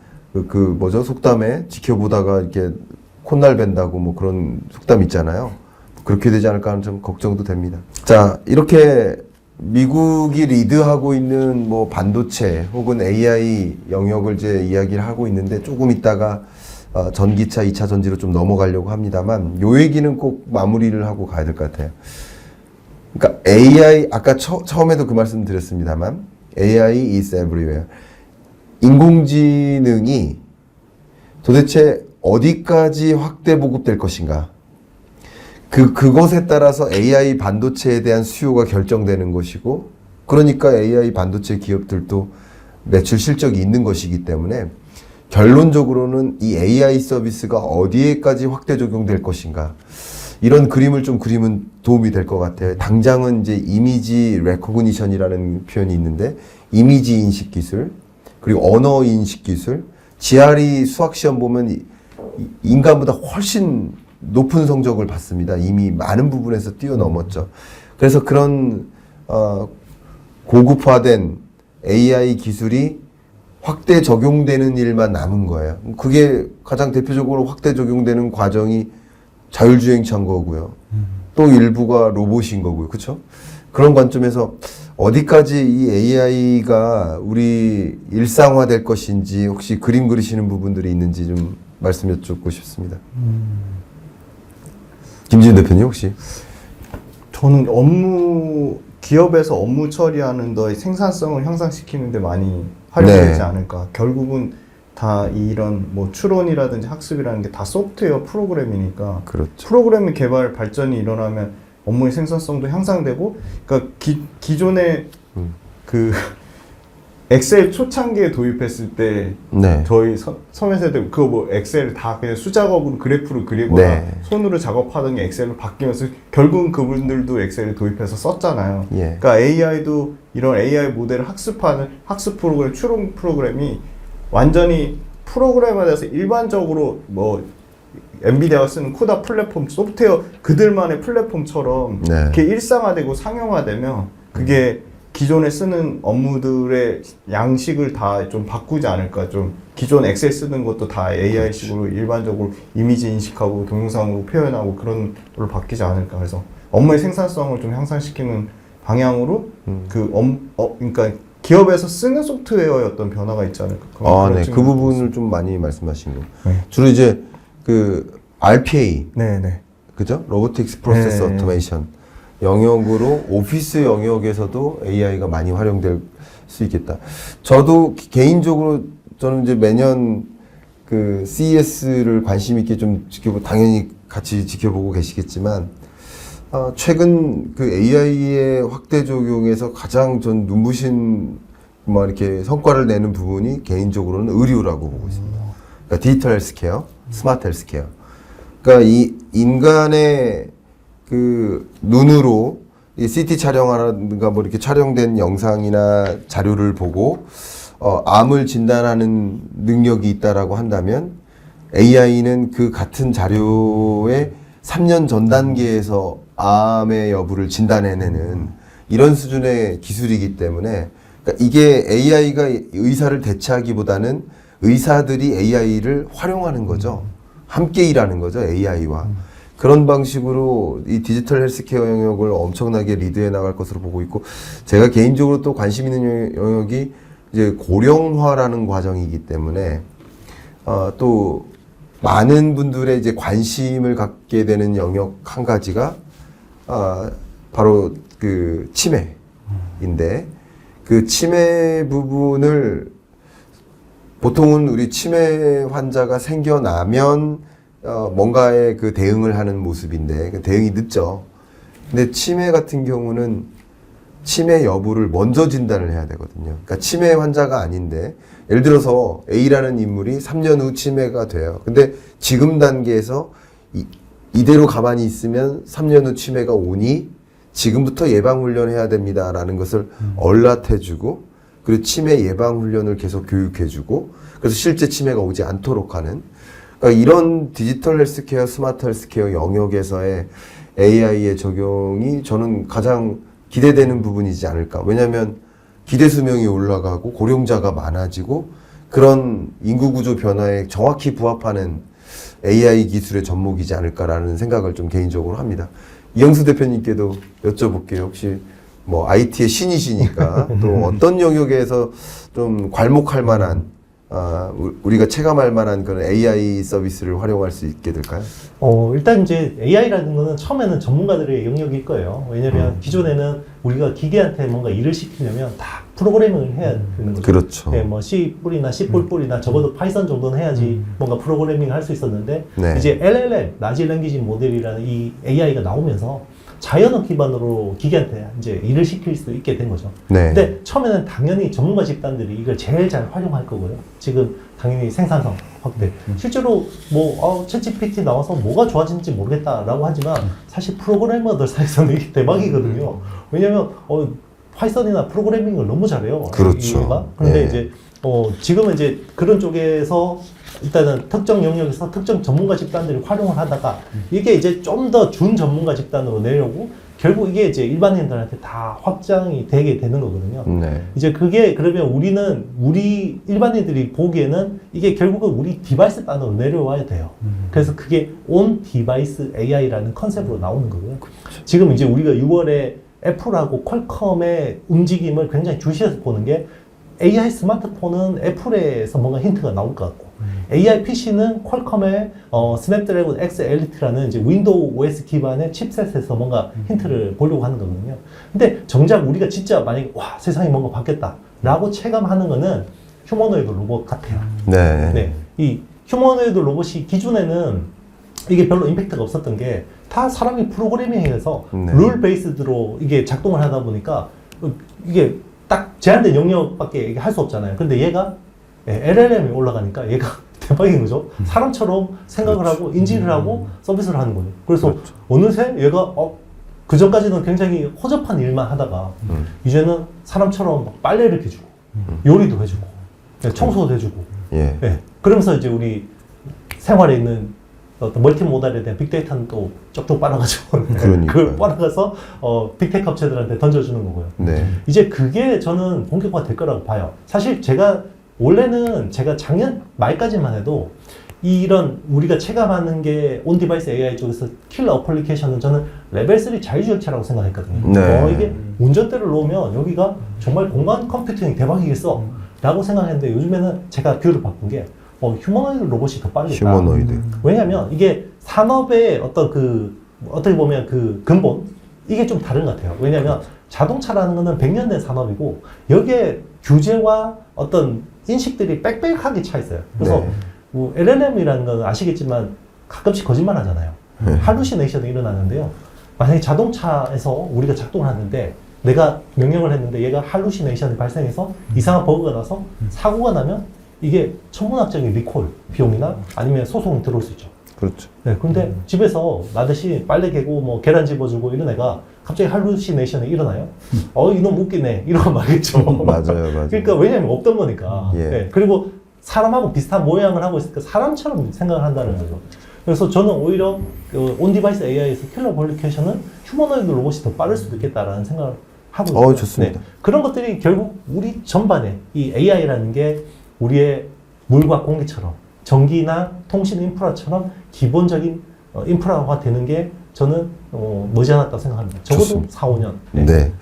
그 뭐죠 속담에 지켜보다가 이렇게 콧날 벤다고 뭐 그런 속담 있잖아요. 그렇게 되지 않을까 하는 좀 걱정도 됩니다. 자, 이렇게 미국이 리드하고 있는 뭐 반도체 혹은 AI 영역을 이제 이야기를 하고 있는데 조금 있다가 전기차, 2차 전지로 좀 넘어가려고 합니다만 요 얘기는 꼭 마무리를 하고 가야 될 것 같아요. 그러니까 AI 아까 처음에도 그 말씀 드렸습니다만 AI is everywhere. 인공지능이 도대체 어디까지 확대 보급될 것인가? 그것에 따라서 AI 반도체에 대한 수요가 결정되는 것이고, 그러니까 AI 반도체 기업들도 매출 실적이 있는 것이기 때문에 결론적으로는 이 AI 서비스가 어디에까지 확대 적용될 것인가? 이런 그림을 좀 그리면 도움이 될 것 같아요. 당장은 이제 이미지 레코그니션이라는 표현이 있는데, 이미지 인식 기술, 그리고 언어 인식 기술, GRE 수학 시험 보면 인간보다 훨씬 높은 성적을 받습니다. 이미 많은 부분에서 뛰어넘었죠. 그래서 그런 고급화된 AI 기술이 확대 적용되는 일만 남은 거예요. 그게 가장 대표적으로 확대 적용되는 과정이 자율주행차인 거고요. 또 일부가 로봇인 거고요. 그렇죠? 그런 관점에서 어디까지 이 AI가 우리 일상화될 것인지 혹시 그림 그리시는 부분들이 있는지 좀 말씀 여쭙고 싶습니다. 김지훈 대표님 혹시? 저는 기업에서 업무 처리하는 데 생산성을 향상시키는 데 많이 활용되지 네. 않을까. 결국은 다 이런 뭐 추론이라든지 학습이라는 게 다 소프트웨어 프로그램이니까. 그렇죠. 프로그램 개발 발전이 일어나면 업무의 생산성도 향상되고, 그러니까 기존에 그 엑셀 초창기에 도입했을 때 네. 저희 서면세대 그거 뭐 엑셀을 다 그냥 수작업으로 그래프를 그리거나 네. 손으로 작업하던 게 엑셀로 바뀌면서 결국은 그분들도 엑셀을 도입해서 썼잖아요. 예. 그러니까 AI도 이런 AI 모델을 학습하는 학습 프로그램, 추론 프로그램이 완전히 프로그램에 대해서 일반적으로 뭐 엔비디아가 쓰는 쿠다 플랫폼 소프트웨어 그들만의 플랫폼처럼 네. 이렇게 일상화되고 상용화되면 그게 기존에 쓰는 업무들의 양식을 다 좀 바꾸지 않을까. 좀 기존 엑셀 쓰는 것도 다 AI식으로 일반적으로 이미지 인식하고 동영상으로 표현하고 그런 걸로 바뀌지 않을까. 그래서 업무의 생산성을 좀 향상시키는 방향으로 그러니까 기업에서 쓰는 소프트웨어의 어떤 변화가 있지 않을까. 네. 그 부분을 좀 많이 말씀하신 거. 네. 주로 이제 그 RPA, 네네. 그죠? 로보틱스 프로세스 네. 오토메이션 영역으로 오피스 영역에서도 AI가 많이 활용될 수 있겠다. 저도 개인적으로 저는 이제 매년 그 CES를 관심 있게 좀 당연히 같이 지켜보고 계시겠지만 최근 그 AI의 확대 적용에서 가장 전 눈부신 뭐 이렇게 성과를 내는 부분이 개인적으로는 의료라고 보고 있습니다. 그러니까 디지털 헬스케어, 스마트 헬스케어. 그러니까 이 인간의 그 눈으로 이 CT 촬영하라든가 뭐 이렇게 촬영된 영상이나 자료를 보고 암을 진단하는 능력이 있다라고 한다면 AI는 그 같은 자료의 3년 전 단계에서 암의 여부를 진단해내는 이런 수준의 기술이기 때문에 그러니까 이게 AI가 의사를 대체하기보다는 의사들이 AI를 활용하는 거죠. 함께 일하는 거죠, AI와. 그런 방식으로 이 디지털 헬스케어 영역을 엄청나게 리드해 나갈 것으로 보고 있고, 제가 개인적으로 또 관심 있는 영역이 이제 고령화라는 과정이기 때문에 또 많은 분들의 이제 관심을 갖게 되는 영역 한 가지가 바로 그 치매인데, 그 치매 부분을 보통은 우리 치매 환자가 생겨나면 뭔가에 그 대응을 하는 모습인데 그 대응이 늦죠. 근데 치매 같은 경우는 치매 여부를 먼저 진단을 해야 되거든요. 그러니까 치매 환자가 아닌데 예를 들어서 A라는 인물이 3년 후 치매가 돼요. 근데 지금 단계에서 이대로 가만히 있으면 3년 후 치매가 오니 지금부터 예방훈련해야 됩니다라는 것을 얼라태주고, 그리고 치매 예방훈련을 계속 교육해주고, 그래서 실제 치매가 오지 않도록 하는, 그러니까 이런 디지털 헬스케어, 스마트 헬스케어 영역에서의 AI의 적용이 저는 가장 기대되는 부분이지 않을까. 왜냐하면 기대 수명이 올라가고 고령자가 많아지고 그런 인구 구조 변화에 정확히 부합하는 AI 기술의 접목이지 않을까라는 생각을 좀 개인적으로 합니다. 이영수 대표님께도 여쭤볼게요. 혹시 뭐 IT의 신이시니까 또 어떤 영역에서 좀 괄목할 만한 우리가 체감할 만한 그런 AI 서비스를 활용할 수 있게 될까요? 일단 이제 AI라는 거는 처음에는 전문가들의 영역일 거예요. 왜냐면 기존에는 우리가 기계한테 뭔가 일을 시키려면 다 프로그래밍을 해야 되는 거죠. 그렇죠. 네, 뭐 C++이나 C++이나 적어도 파이썬 정도는 해야지 뭔가 프로그래밍을 할 수 있었는데, 네. 이제 LLM, 라지 랭귀지 모델이라는 이 AI가 나오면서 자연어 기반으로 기계한테 이제 일을 시킬 수 있게 된 거죠. 네. 근데 처음에는 당연히 전문가 집단들이 이걸 제일 잘 활용할 거고요. 지금 당연히 생산성 확대. 실제로 뭐 챗GPT 나와서 뭐가 좋아지는지 모르겠다라고 하지만 사실 프로그래머들 사이에서는 이게 대박이거든요. 왜냐면 파이썬이나 프로그래밍을 너무 잘해요. 그렇죠. 얘가. 그런데 네. 이제 지금은 이제 그런 쪽에서 일단은 특정 영역에서 특정 전문가 집단들이 활용을 하다가 이게 이제 좀 더 준 전문가 집단으로 내려오고 결국 이게 이제 일반인들한테 다 확장이 되게 되는 거거든요. 네. 이제 그게 그러면 우리 일반인들이 보기에는 이게 결국은 우리 디바이스 단으로 내려와야 돼요. 그래서 그게 온 디바이스 AI라는 컨셉으로 나오는 거고요. 지금 이제 우리가 6월에 애플하고 퀄컴의 움직임을 굉장히 주시해서 보는 게, AI 스마트폰은 애플에서 뭔가 힌트가 나올 것 같고, AI PC는 퀄컴의 스냅드래곤 X 엘리트라는 이제 윈도우 OS 기반의 칩셋에서 뭔가 힌트를 보려고 하는 거거든요. 근데 정작 우리가 진짜 만약에 와, 세상이 뭔가 바뀌었다라고 체감하는 거는 휴머노이드 로봇 같아요. 네. 네. 이 휴머노이드 로봇이 기존에는 이게 별로 임팩트가 없었던 게, 다 사람이 프로그래밍해서 네. 룰 베이스드로 이게 작동을 하다 보니까 이게 딱 제한된 영역밖에 할 수 없잖아요. 근데 얘가 LLM이 올라가니까 얘가 대박인 거죠. 사람처럼 생각을 그렇죠. 하고 인지를 하고 서비스를 하는 거예요. 그래서 그렇죠. 어느새 얘가 그 전까지는 굉장히 허접한 일만 하다가 이제는 사람처럼 막 빨래를 이렇게 해주고 요리도 해주고 청소도 해주고 예. 네. 그러면서 이제 우리 생활에 있는 어떤 멀티모달에 대한 빅데이터는 또 쪽쪽 빨아가지고 그러니까요. 그걸 빨아가서 빅테크 업체들한테 던져주는 거고요. 네. 이제 그게 저는 본격화가 될 거라고 봐요. 사실 원래는 제가 작년 말까지만 해도 이런 우리가 체감하는 게 온 디바이스 AI 쪽에서 킬러 어플리케이션은 저는 레벨 3 자율주행차라고 생각했거든요. 네. 이게 운전대를 놓으면 여기가 정말 공간 컴퓨팅이 대박이겠어 라고 생각했는데, 요즘에는 제가 뷰를 바꾼 게 휴머노이드 로봇이 더 빠르겠다. 휴머노이드. 왜냐면 이게 산업의 어떤 그 어떻게 보면 그 근본 이게 좀 다른 것 같아요. 왜냐하면 자동차라는 거는 100년 된 산업이고 여기에 규제와 어떤 인식들이 빽빽하게 차 있어요. 그래서 네. 뭐 LLM이라는 건 아시겠지만 가끔씩 거짓말 하잖아요. 할루시네이션이 일어나는데요. 만약에 자동차에서 우리가 작동을 하는데 내가 명령을 했는데 얘가 할루시네이션이 발생해서 이상한 버그가 나서 사고가 나면 이게 천문학적인 리콜 비용이나 아니면 소송이 들어올 수 있죠. 그렇죠. 네, 근데 집에서 나 대신 빨래 개고 뭐 계란 집어주고 이런 애가 갑자기 할루시네이션이 일어나요? 이놈 웃기네. 이러고 말겠죠. 맞아요. 그러니까 왜냐면 없던 거니까. 예. 네, 그리고 사람하고 비슷한 모양을 하고 있으니까 사람처럼 생각을 한다는 거죠. 그래서 저는 오히려 그 온디바이스 AI에서 킬러 퀄리피케이션은 휴머노이드 로봇이 더 빠를 수도 있겠다라는 생각을 하고 있어요. 좋습니다. 그런 것들이 결국 우리 전반에 이 AI라는 게 우리의 물과 공기처럼 전기나 통신 인프라처럼 기본적인 인프라가 되는 게 저는 머지않았다고 생각합니다. 적어도 좋습니다. 4, 5년. 네.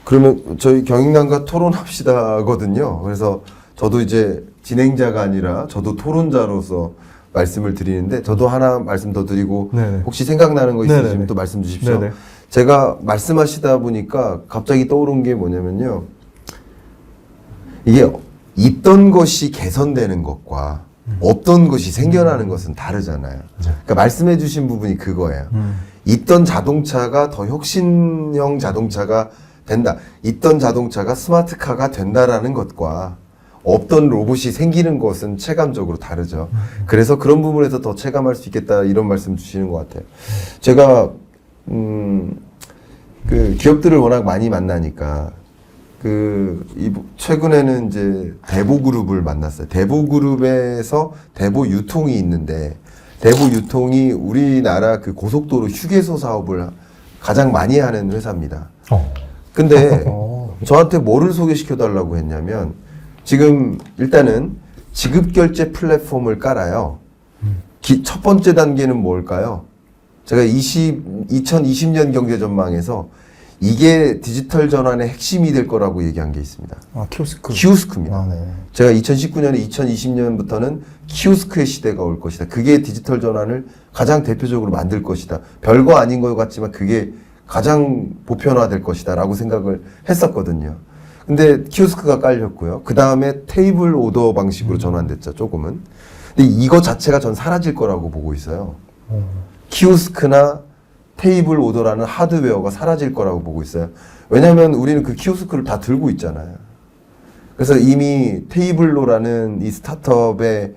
그러면 저희 경인남과 토론합시다거든요. 그래서 저도 이제 진행자가 아니라 저도 토론자로서 말씀을 드리는데 저도 하나 말씀 더 드리고 네네. 혹시 생각나는 거 있으시면 네네네. 또 말씀 주십시오. 네네. 제가 말씀하시다 보니까 갑자기 떠오른 게 뭐냐면요. 이게 있던 것이 개선되는 것과 없던 것이 생겨나는 것은 다르잖아요. 그러니까 말씀해 주신 부분이 그거예요. 있던 자동차가 더 혁신형 자동차가 된다. 있던 자동차가 스마트카가 된다라는 것과 없던 로봇이 생기는 것은 체감적으로 다르죠. 그래서 그런 부분에서 더 체감할 수 있겠다 이런 말씀 주시는 것 같아요. 제가 그 기업들을 워낙 많이 만나니까 최근에는 이제 대보그룹을 만났어요. 대보그룹에서 대보유통이 있는데 대보유통이 우리나라 그 고속도로 휴게소 사업을 가장 많이 하는 회사입니다. 근데 저한테 뭐를 소개시켜 달라고 했냐면 지금 일단은 지급결제 플랫폼을 깔아요. 첫 번째 단계는 뭘까요? 제가 2020년 경제전망에서 이게 디지털 전환의 핵심이 될 거라고 얘기한 게 있습니다. 키오스크. 키오스크입니다. 네. 제가 2019년에 2020년부터는 키오스크의 시대가 올 것이다. 그게 디지털 전환을 가장 대표적으로 만들 것이다. 별거 아닌 것 같지만 그게 가장 보편화될 것이다 라고 생각을 했었거든요. 근데 키오스크가 깔렸고요. 그 다음에 테이블 오더 방식으로 전환됐죠. 조금은. 근데 이거 자체가 전 사라질 거라고 보고 있어요. 키오스크나 테이블 오더라는 하드웨어가 사라질 거라고 보고 있어요. 왜냐하면 우리는 그 키오스크를 다 들고 있잖아요. 그래서 이미 테이블로라는 이 스타트업의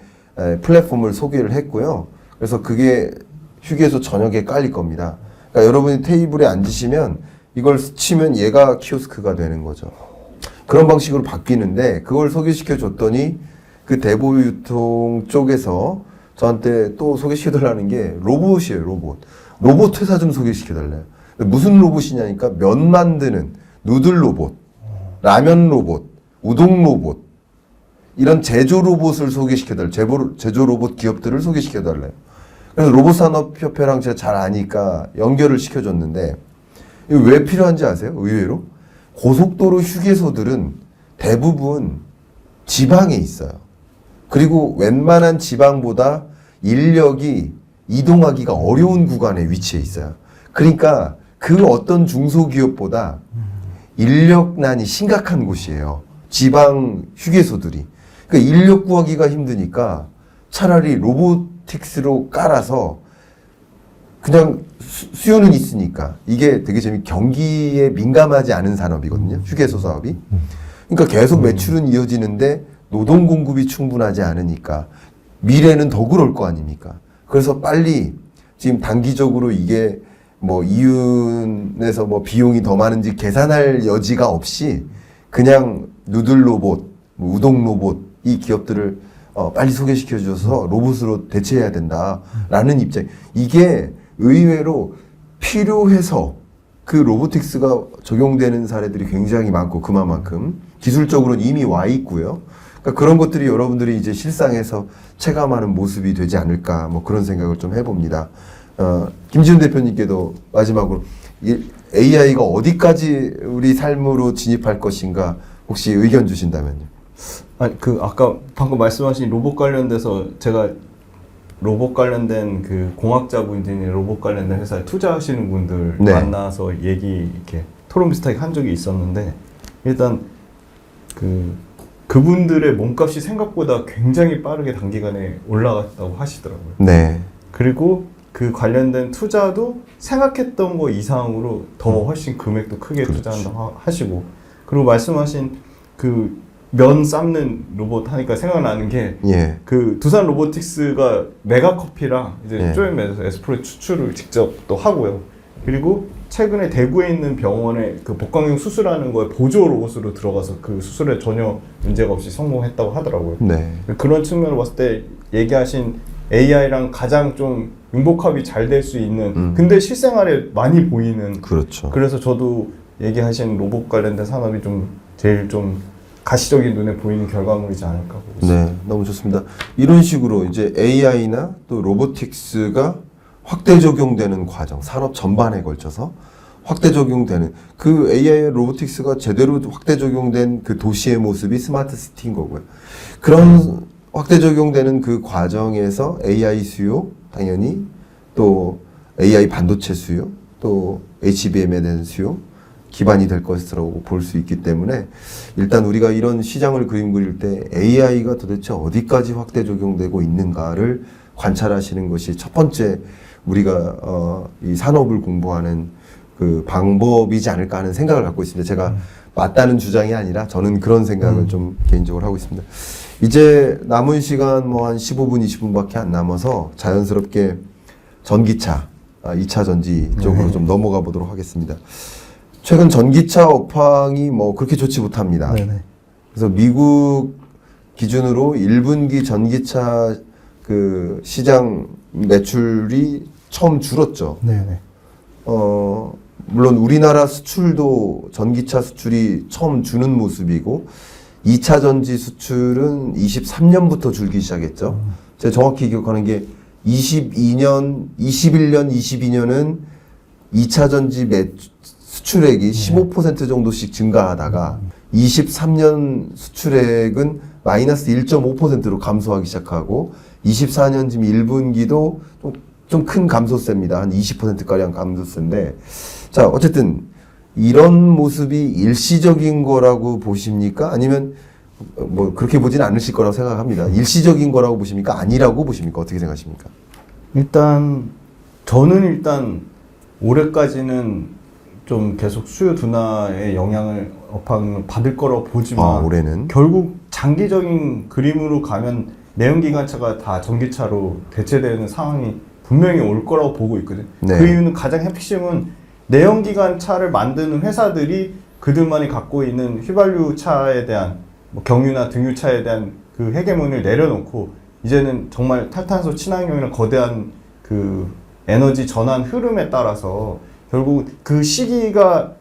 플랫폼을 소개를 했고요. 그래서 그게 휴게소 저녁에 깔릴 겁니다. 그러니까 여러분이 테이블에 앉으시면 이걸 치면 얘가 키오스크가 되는 거죠. 그런 방식으로 바뀌는데 그걸 소개시켜 줬더니 그 대보유통 쪽에서 저한테 또 소개시켜 달라는 게 로봇이에요. 로봇 회사 좀 소개시켜 달래요. 무슨 로봇이냐니까 면 만드는 누들 로봇, 라면 로봇, 우동 로봇 이런 제조 로봇을 소개시켜 달래요. 제조 로봇 기업들을 소개시켜 달래요. 그래서 로봇산업협회랑 제가 잘 아니까 연결을 시켜줬는데 이거 왜 필요한지 아세요? 의외로 고속도로 휴게소들은 대부분 지방에 있어요. 그리고 웬만한 지방보다 인력이 이동하기가 어려운 구간에 위치해 있어요. 그러니까 그 어떤 중소기업보다 인력난이 심각한 곳이에요. 지방 휴게소들이. 그러니까 인력 구하기가 힘드니까 차라리 로보틱스로 깔아서 그냥 수요는 있으니까 이게 되게 경기에 민감하지 않은 산업이거든요. 휴게소 사업이. 그러니까 계속 매출은 이어지는데 노동 공급이 충분하지 않으니까 미래는 더 그럴 거 아닙니까? 그래서 빨리 지금 단기적으로 이게 뭐 이윤에서 뭐 비용이 더 많은지 계산할 여지가 없이 그냥 누들 로봇, 뭐 우동 로봇 이 기업들을 빨리 소개시켜 줘서 로봇으로 대체해야 된다라는 입장. 이게 의외로 필요해서 그 로보틱스가 적용되는 사례들이 굉장히 많고 그만큼 기술적으로는 이미 와 있고요. 그러니까 그런 것들이 여러분들이 이제 실상에서 체감하는 모습이 되지 않을까 뭐 그런 생각을 좀 해봅니다. 김지훈 대표님께도 마지막으로 AI가 어디까지 우리 삶으로 진입할 것인가 혹시 의견 주신다면요. 아니 아까 방금 말씀하신 로봇 관련돼서 제가 로봇 관련된 그 공학자분들이 로봇 관련된 회사에 투자하시는 분들 네. 만나서 이렇게 토론 비슷하게 한 적이 있었는데 일단 그분들의 몸값이 생각보다 굉장히 빠르게 단기간에 올라갔다고 하시더라고요. 네. 그리고 그 관련된 투자도 생각했던 거 이상으로 더 훨씬 금액도 크게 그렇죠. 투자한다고 하시고 그리고 말씀하신 그 면 삶는 로봇 하니까 생각나는 게 예. 그 두산 로보틱스가 메가커피랑 이제 예. 조인면에서 에스프레소 추출을 직접 또 하고요. 그리고 최근에 대구에 있는 병원에 그 복강경 수술하는 거에 보조 로봇으로 들어가서 그 수술에 전혀 문제가 없이 성공했다고 하더라고요. 네. 그런 측면을 봤을 때 얘기하신 AI랑 가장 좀 융복합이 잘 될 수 있는 근데 실생활에 많이 보이는 그렇죠. 그래서 저도 얘기하신 로봇 관련된 산업이 좀 제일 좀 가시적인 눈에 보이는 결과물이지 않을까 보고 있습니다. 네, 너무 좋습니다. 이런 식으로 이제 AI나 또 로보틱스가 확대 적용되는 과정, 산업 전반에 걸쳐서 확대 적용되는 그 AI 로보틱스가 제대로 확대 적용된 그 도시의 모습이 스마트 시티인 거고요. 그런 확대 적용되는 그 과정에서 AI 수요, 당연히 또 AI 반도체 수요, 또 HBM에 대한 수요, 기반이 될 것이라고 볼 수 있기 때문에 일단 우리가 이런 시장을 그림 그릴 때 AI가 도대체 어디까지 확대 적용되고 있는가를 관찰하시는 것이 첫 번째 우리가 이 산업을 공부하는 그 방법이지 않을까 하는 생각을 갖고 있습니다. 제가 맞다는 주장이 아니라 저는 그런 생각을 좀 개인적으로 하고 있습니다. 이제 남은 시간 뭐 한 15분, 20분밖에 안 남아서 자연스럽게 전기차, 2차 전지 쪽으로 좀 넘어가 보도록 하겠습니다. 최근 전기차 업황이 뭐 그렇게 좋지 못합니다. 네네. 그래서 미국 기준으로 1분기 전기차 그 시장 매출이 처음 줄었죠. 네네. 물론 우리나라 수출도 전기차 수출이 처음 주는 모습이고 2차 전지 수출은 23년부터 줄기 시작했죠. 제가 정확히 기억하는 게 21년, 22년은 2차 전지 수출액이 15% 정도씩 증가하다가 23년 수출액은 마이너스 1.5%로 감소하기 시작하고 24년쯤 1분기도 좀 큰 감소세입니다. 한 20%가량 감소세인데 자 어쨌든 이런 모습이 일시적인 거라고 보십니까? 아니면 뭐 그렇게 보진 않으실 거라고 생각합니다. 일시적인 거라고 보십니까? 아니라고 보십니까? 어떻게 생각하십니까? 저는 올해까지는 좀 계속 수요 둔화의 영향을 업황을 받을 거라고 보지만 올해는 결국 장기적인 그림으로 가면 내연기관차가 다 전기차로 대체되는 상황이 분명히 올 거라고 보고 있거든요. 네. 그 이유는 가장 핵심은 내연기관차를 만드는 회사들이 그들만이 갖고 있는 휘발유 차에 대한 뭐 경유나 등유차에 대한 그 헤게모니를 내려놓고 이제는 정말 탈탄소 친환경이라는 거대한 그 에너지 전환 흐름에 따라서 결국 그 시기가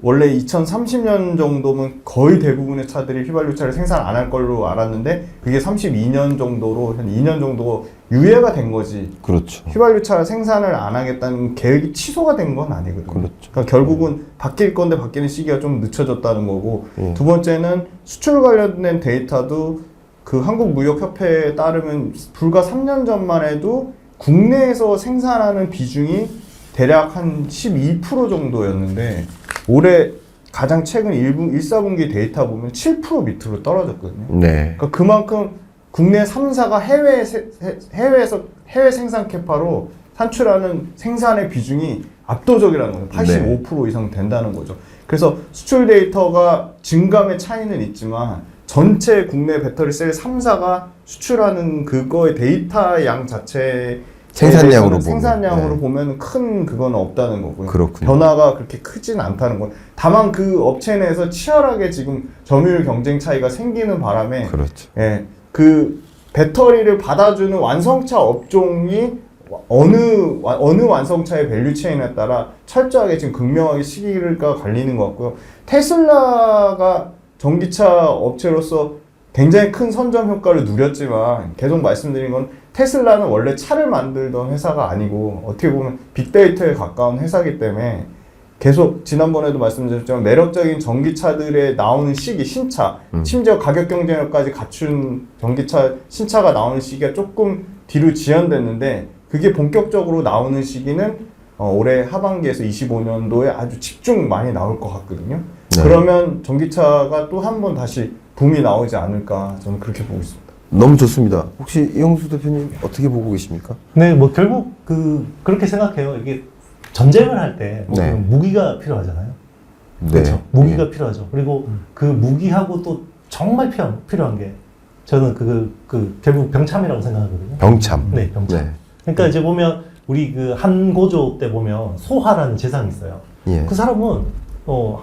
원래 2030년 정도면 거의 대부분의 차들이 휘발유차를 생산 안 할 걸로 알았는데 그게 32년 정도로 한 2년 정도 유예가 된 거지. 그렇죠. 휘발유차 생산을 안 하겠다는 계획이 취소가 된 건 아니거든요. 그렇죠. 그러니까 결국은 바뀔 건데 바뀌는 시기가 좀 늦춰졌다는 거고 예. 두 번째는 수출 관련된 데이터도 그 한국무역협회에 따르면 불과 3년 전만 해도 국내에서 생산하는 비중이 대략 한 12% 정도였는데 올해 가장 최근 1사분기 데이터 보면 7% 밑으로 떨어졌거든요. 네. 그러니까 그만큼 국내 3사가 해외 생산 캐파로 산출하는 생산의 비중이 압도적이라는 거예요. 85% 이상 된다는 거죠. 그래서 수출 데이터가 증감의 차이는 있지만 전체 국내 배터리 셀 3사가 수출하는 그거의 데이터 양 자체 생산량으로 보면 큰 그건 없다는 거고요. 그렇군요. 변화가 그렇게 크진 않다는 건 다만 그 업체 내에서 치열하게 지금 점유율 경쟁 차이가 생기는 바람에 그렇죠. 예, 그 배터리를 받아주는 완성차 업종이 어느 완성차의 밸류 체인에 따라 철저하게 지금 극명하게 시기가 갈리는 것 같고요. 테슬라가 전기차 업체로서 굉장히 큰 선점 효과를 누렸지만 계속 말씀드린 건 테슬라는 원래 차를 만들던 회사가 아니고 어떻게 보면 빅데이터에 가까운 회사이기 때문에 계속 지난번에도 말씀드렸지만 매력적인 전기차들의 나오는 시기, 신차, 심지어 가격 경쟁력까지 갖춘 전기차 신차가 나오는 시기가 조금 뒤로 지연됐는데 그게 본격적으로 나오는 시기는 올해 하반기에서 25년도에 아주 집중 많이 나올 것 같거든요. 네. 그러면 전기차가 또 한 번 다시 붐이 나오지 않을까 저는 그렇게 보고 있습니다. 너무 좋습니다. 혹시 이용수 대표님 어떻게 보고 계십니까? 네, 뭐 결국 그렇게 생각해요. 이게 전쟁을 할 때 네. 무기가 필요하잖아요. 네. 그렇죠. 무기가 필요하죠. 그리고 그 무기하고 또 정말 필요한 게 저는 결국 병참이라고 생각하거든요. 병참. 네, 병참. 네. 그러니까 이제 보면 우리 그 한고조 때 보면 소하라는 재상이 있어요. 예. 그 사람은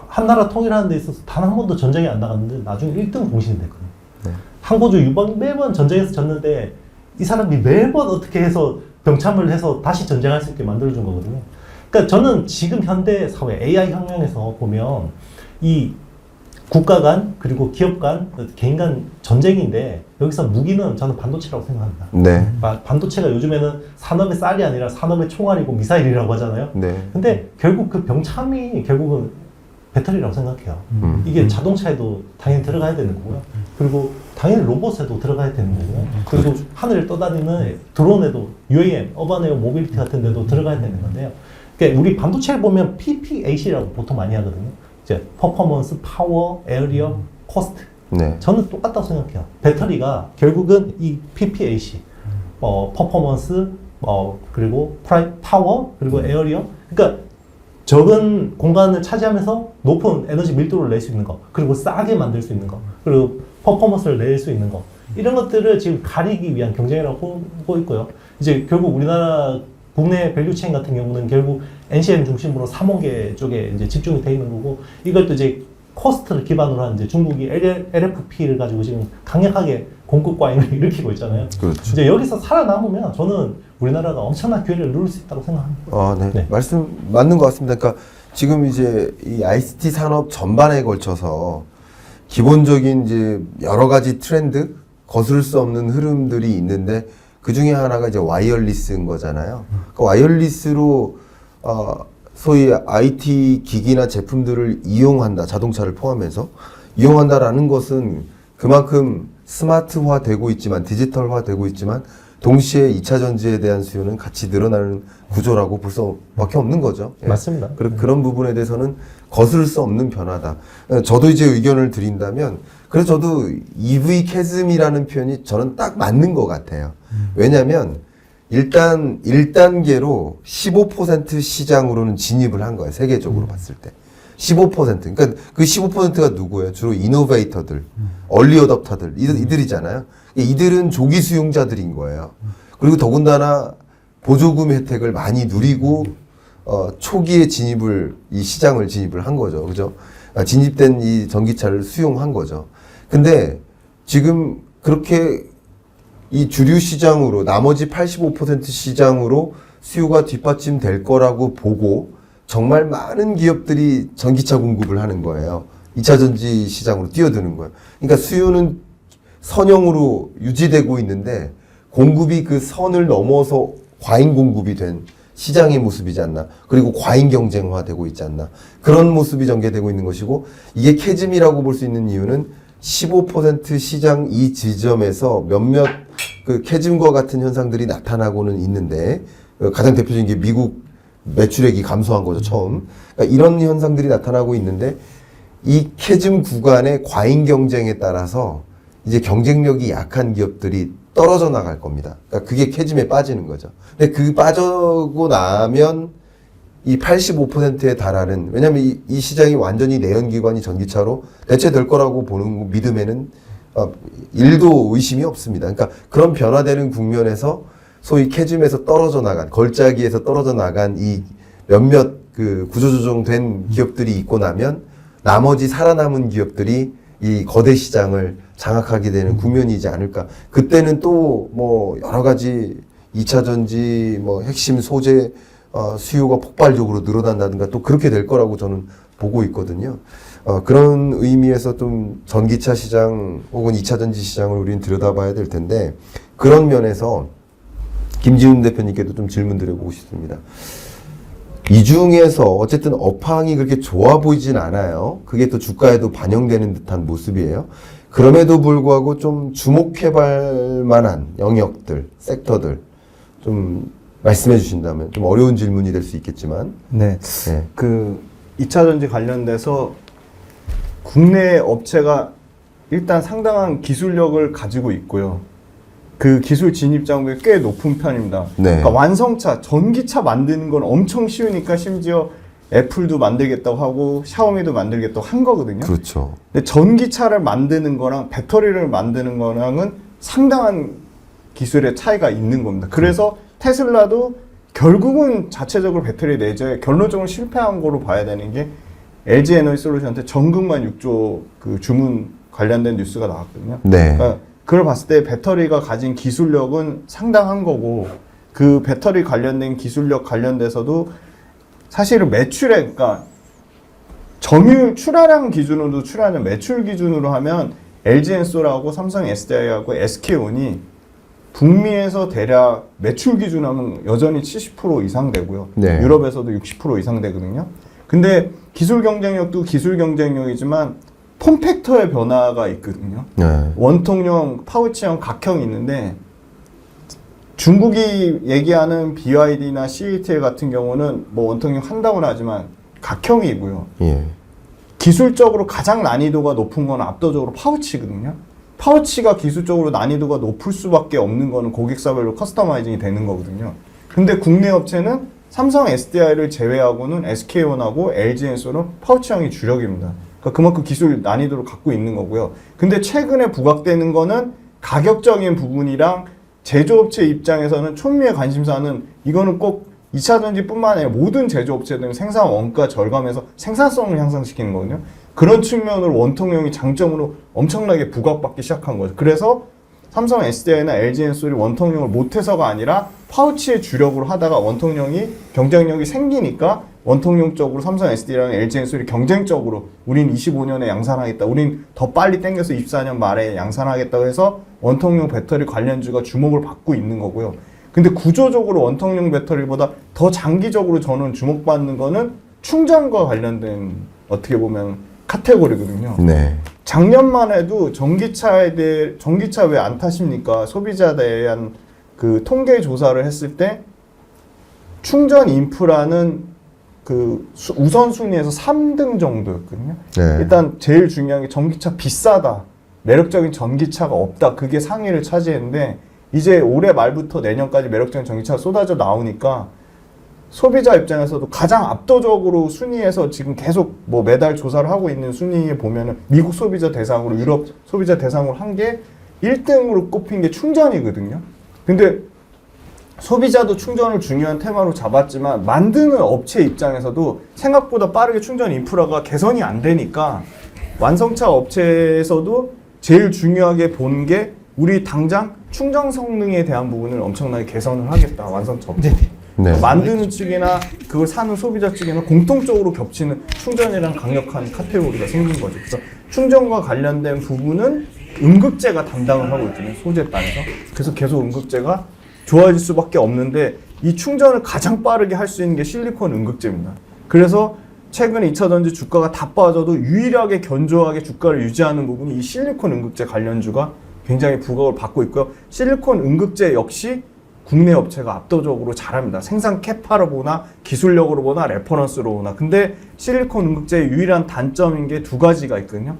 한 나라 통일하는 데 있어서 단 한 번도 전쟁에 안 나갔는데 나중에 1등 공신이 됐거든요. 네. 한고조 유방이 매번 전쟁에서 졌는데 이 사람이 매번 어떻게 해서 병참을 해서 다시 전쟁할 수 있게 만들어준 거거든요. 그러니까 저는 지금 현대 사회 AI 혁명에서 보면 이 국가 간 그리고 기업 간 개인 간 전쟁인데 여기서 무기는 저는 반도체라고 생각합니다. 네. 반도체가 요즘에는 산업의 쌀이 아니라 산업의 총알이고 미사일이라고 하잖아요. 네. 근데 결국 그 병참이 결국은 배터리라고 생각해요. 이게 자동차에도 당연히 들어가야 되는 거고요. 그리고 당연히 로봇에도 들어가야 되는 거고요. 그리고 하늘을 떠다니는 드론에도 UAM, 어반에어 모빌리티 같은 데도 들어가야 되는 건데요. 그러니까 우리 반도체를 보면 PPAC라고 보통 많이 하거든요. 이제 퍼포먼스, 파워, 에어리어, 코스트. 네. 저는 똑같다고 생각해요. 배터리가 결국은 이 PPAC, 퍼포먼스, 그리고 파워, 그리고 에어리어. 그러니까 적은 공간을 차지하면서 높은 에너지 밀도를 낼 수 있는 거, 그리고 싸게 만들 수 있는 거, 그리고 퍼포먼스를 낼 수 있는 거. 이런 것들을 지금 가리기 위한 경쟁이라고 보고 있고요. 이제 결국 우리나라 국내 밸류체인 같은 경우는 결국 NCM 중심으로 3호계 쪽에 이제 집중이 돼 있는 거고, 이것도 이제 코스트를 기반으로 한 이제 중국이 LFP를 가지고 지금 강력하게 공급 과잉을 일으키고 있잖아요. 그렇죠. 이제 여기서 살아남으면 저는 우리나라가 엄청난 기회를 누릴 수 있다고 생각합니다. 네. 네. 말씀 맞는 것 같습니다. 그러니까 지금 이제 이 ICT 산업 전반에 걸쳐서 기본적인 이제 여러 가지 트렌드, 거스를 수 없는 흐름들이 있는데 그 중에 하나가 이제 와이어리스인 거잖아요. 그러니까 와이어리스로 소위 IT 기기나 제품들을 이용한다, 자동차를 포함해서 이용한다라는 것은 그만큼 스마트화되고 있지만, 디지털화되고 있지만 동시에 2차 전지에 대한 수요는 같이 늘어나는 구조라고 볼 수밖에 없는 거죠. 예. 맞습니다. 그런 부분에 대해서는 거스를 수 없는 변화다. 저도 이제 의견을 드린다면, 그래서 저도 EV 캐즘이라는 표현이 저는 딱 맞는 것 같아요. 왜냐면 일단 1단계로 15% 시장으로는 진입을 한 거예요. 세계적으로 봤을 때. 15%. 그러니까 그 15%가 누구예요? 주로 이노베이터들, 얼리 어답터들, 이들이잖아요. 이들은 조기 수용자들인 거예요. 그리고 더군다나 보조금 혜택을 많이 누리고 초기에 이 시장을 진입을 한 거죠. 그죠? 진입된 이 전기차를 수용한 거죠. 근데 지금 그렇게 이 주류 시장으로, 나머지 85% 시장으로 수요가 뒷받침될 거라고 보고 정말 많은 기업들이 전기차 공급을 하는 거예요. 2차 전지 시장으로 뛰어드는 거예요. 그러니까 수요는 선형으로 유지되고 있는데 공급이 그 선을 넘어서 과잉 공급이 된 시장의 모습이지 않나. 그리고 과잉 경쟁화되고 있지 않나. 그런 모습이 전개되고 있는 것이고, 이게 캐즘이라고 볼 수 있는 이유는 15% 시장 이 지점에서 몇몇 그 캐즘과 같은 현상들이 나타나고는 있는데, 가장 대표적인 게 미국 매출액이 감소한 거죠, 처음. 그러니까 이런 현상들이 나타나고 있는데, 이 캐즘 구간의 과잉 경쟁에 따라서 이제 경쟁력이 약한 기업들이 떨어져 나갈 겁니다. 그러니까 그게 캐즘에 빠지는 거죠. 근데 그 빠지고 나면 이 85%에 달하는, 왜냐면 이 시장이 완전히 내연기관이 전기차로 대체될 거라고 보는 믿음에는 1도 의심이 없습니다. 그러니까 그런 변화되는 국면에서 소위 캐즘에서 떨어져 나간, 걸작기에서 떨어져 나간 이 몇몇 그 구조조정된 기업들이 있고 나면 나머지 살아남은 기업들이 이 거대 시장을 장악하게 되는 국면이지 않을까. 그때는 또 뭐 여러 가지 2차 전지, 뭐 핵심 소재 수요가 폭발적으로 늘어난다든가 또 그렇게 될 거라고 저는 보고 있거든요. 그런 의미에서 좀 전기차 시장 혹은 2차 전지 시장을 우리는 들여다봐야 될 텐데, 그런 면에서 김지훈 대표님께도 좀 질문 드려보고 싶습니다. 이 중에서 어쨌든 업황이 그렇게 좋아 보이진 않아요. 그게 또 주가에도 반영되는 듯한 모습이에요. 그럼에도 불구하고 좀 주목해볼 만한 영역들, 섹터들 좀 말씀해 주신다면 좀 어려운 질문이 될 수 있겠지만 네. 네. 그 2차 전지 관련돼서 국내 업체가 일단 상당한 기술력을 가지고 있고요. 그 기술 진입 장벽이 꽤 높은 편입니다. 네. 그러니까 완성차, 전기차 만드는 건 엄청 쉬우니까 심지어 애플도 만들겠다고 하고 샤오미도 만들겠다고 한 거거든요. 그렇죠. 근데 전기차를 만드는 거랑 배터리를 만드는 거랑은 상당한 기술의 차이가 있는 겁니다. 그래서 테슬라도 결국은 자체적으로 배터리 내재에 결론적으로 실패한 거로 봐야 되는 게 LG 에너지 솔루션한테 전극만 6조 그 주문 관련된 뉴스가 나왔거든요. 네. 그러니까 그걸 봤을 때 배터리가 가진 기술력은 상당한 거고 그 배터리 관련된 기술력 관련돼서도 사실은 매출에 그러니까 점유율 출하량 기준으로 출하량 매출 기준으로 하면 LG엔솔하고 삼성 SDI하고 SK온이 북미에서 대략 매출 기준 하면 여전히 70% 이상 되고요. 네. 유럽에서도 60% 이상 되거든요. 근데 기술 경쟁력도 기술 경쟁력이지만 폼팩터의 변화가 있거든요. 네. 원통형, 파우치형, 각형이 있는데 중국이 얘기하는 BYD나 CATL 같은 경우는 뭐 원통형 한다고는 하지만 각형이고요. 예. 기술적으로 가장 난이도가 높은 건 압도적으로 파우치거든요. 파우치가 기술적으로 난이도가 높을 수밖에 없는 거는 고객사별로 커스터마이징이 되는 거거든요. 근데 국내 업체는 삼성 SDI를 제외하고는 SK온하고 LG엔솔은 파우치형이 주력입니다. 그러니까 그만큼 기술 난이도를 갖고 있는 거고요. 근데 최근에 부각되는 거는 가격적인 부분이랑 제조업체 입장에서는 촌미의 관심사는 이거는 꼭 2차 전지뿐만 아니라 모든 제조업체들은 생산 원가 절감해서 생산성을 향상시키는 거거든요. 그런 측면으로 원통형이 장점으로 엄청나게 부각받기 시작한 거죠. 그래서 삼성 SDI나 LG엔솔이 원통형을 못해서가 아니라 파우치의 주력으로 하다가 원통형이 경쟁력이 생기니까 원통형 쪽으로 삼성 SDI랑 LG엔솔이 경쟁적으로 우린 25년에 양산하겠다. 우린 더 빨리 땡겨서 24년 말에 양산하겠다고 해서 원통형 배터리 관련주가 주목을 받고 있는 거고요. 근데 구조적으로 원통형 배터리보다 더 장기적으로 저는 주목받는 거는 충전과 관련된 어떻게 보면 카테고리거든요. 네. 작년만 해도 전기차에 대해 전기차 왜 안 타십니까? 소비자에 대한 그 통계 조사를 했을 때 충전 인프라는 그 우선순위에서 3등 정도였거든요. 네. 일단 제일 중요한 게 전기차 비싸다. 매력적인 전기차가 없다. 그게 상위를 차지했는데 이제 올해 말부터 내년까지 매력적인 전기차가 쏟아져 나오니까 소비자 입장에서도 가장 압도적으로 순위에서 지금 계속 뭐 매달 조사를 하고 있는 순위에 보면은 미국 소비자 대상으로 유럽 소비자 대상으로 한 게 1등으로 꼽힌 게 충전이거든요. 근데 소비자도 충전을 중요한 테마로 잡았지만 만드는 업체 입장에서도 생각보다 빠르게 충전 인프라가 개선이 안 되니까 완성차 업체에서도 제일 중요하게 본 게 우리 당장 충전 성능에 대한 부분을 엄청나게 개선을 하겠다. 완성차 업체. 네. 만드는 측이나 그걸 사는 소비자 측에는 공통적으로 겹치는 충전이랑 강력한 카테고리가 생긴 거죠. 그래서 충전과 관련된 부분은 음극재가 담당을 하고 있거든요. 소재 단에서. 그래서 계속 음극재가 좋아질 수밖에 없는데 이 충전을 가장 빠르게 할 수 있는 게 실리콘 음극재입니다. 그래서 최근에 2차 전지 주가가 다 빠져도 유일하게 견조하게 주가를 유지하는 부분이 이 실리콘 음극재 관련주가 굉장히 부각을 받고 있고요. 실리콘 음극재 역시 국내 업체가 압도적으로 잘합니다. 생산 캐파로 보나 기술력으로 보나 레퍼런스로 보나. 근데 실리콘 음극재의 유일한 단점인 게 두 가지가 있거든요.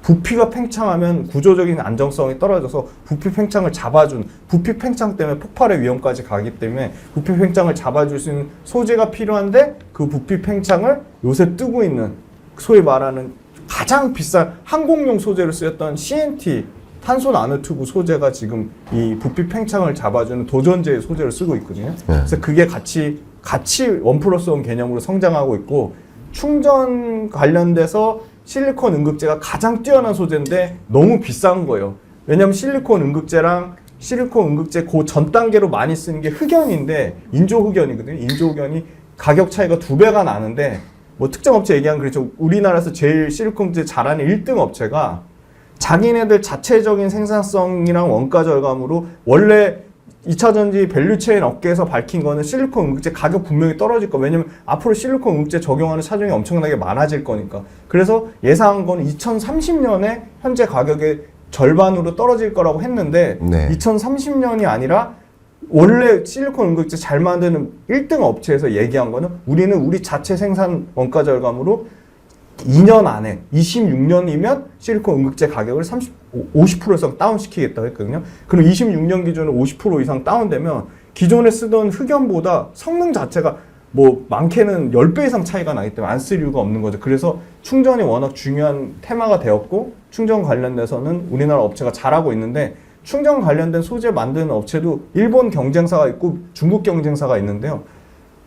부피가 팽창하면 구조적인 안정성이 떨어져서 부피 팽창을 잡아준 부피 팽창 때문에 폭발의 위험까지 가기 때문에 부피 팽창을 잡아줄 수 있는 소재가 필요한데 그 부피 팽창을 요새 뜨고 있는 소위 말하는 가장 비싼 항공용 소재로 쓰였던 CNT 탄소 나노튜브 소재가 지금 이 부피 팽창을 잡아주는 도전제의 소재를 쓰고 있거든요. 그래서 그게 같이 1+1 개념으로 성장하고 있고 충전 관련돼서 실리콘 음극재가 가장 뛰어난 소재인데 너무 비싼 거예요. 왜냐하면 실리콘 음극재랑 실리콘 음극재 그 전 단계로 많이 쓰는 게 흑연인데 인조흑연이거든요. 인조흑연이 가격 차이가 2배가 나는데 뭐 특정 업체 얘기하면 그렇죠. 우리나라에서 제일 실리콘 음극재 잘하는 1등 업체가 자기네들 자체적인 생산성이랑 원가 절감으로 원래 2차전지 밸류체인 업계에서 밝힌 거는 실리콘 응급제 가격 분명히 떨어질 거. 왜냐면 앞으로 실리콘 응급제 적용하는 차종이 엄청나게 많아질 거니까. 그래서 예상한 거는 2030년에 현재 가격의 절반으로 떨어질 거라고 했는데 네. 2030년이 아니라 원래 실리콘 응급제 잘 만드는 1등 업체에서 얘기한 거는 우리는 우리 자체 생산 원가 절감으로 2년 안에 26년이면 실리콘 응급제 가격을 50% 이상 다운시키겠다고 했거든요. 그럼 26년 기준으로 50% 이상 다운되면 기존에 쓰던 흑연보다 성능 자체가 뭐 많게는 10배 이상 차이가 나기 때문에 안 쓸 이유가 없는 거죠. 그래서 충전이 워낙 중요한 테마가 되었고 충전 관련돼서는 우리나라 업체가 잘하고 있는데 충전 관련된 소재 만드는 업체도 일본 경쟁사가 있고 중국 경쟁사가 있는데요.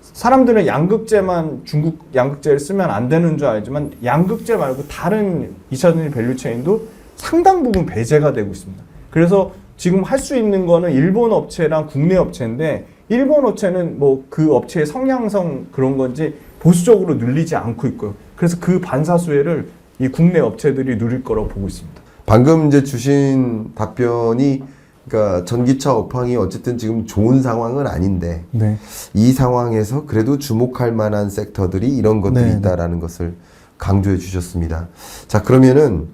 사람들은 양극재만 중국 양극재를 쓰면 안 되는 줄 알지만 양극재 말고 다른 2차전지 밸류체인도 상당 부분 배제가 되고 있습니다. 그래서 지금 할 수 있는 거는 일본 업체랑 국내 업체인데 일본 업체는 뭐 그 업체의 성향성 그런 건지 보수적으로 늘리지 않고 있고요. 그래서 그 반사수혜를 이 국내 업체들이 누릴 거라고 보고 있습니다. 방금 이제 주신 답변이 그러니까 전기차 업황이 어쨌든 지금 좋은 상황은 아닌데 네. 이 상황에서 그래도 주목할 만한 섹터들이 이런 것들이 네. 있다라는 것을 강조해 주셨습니다. 자, 그러면은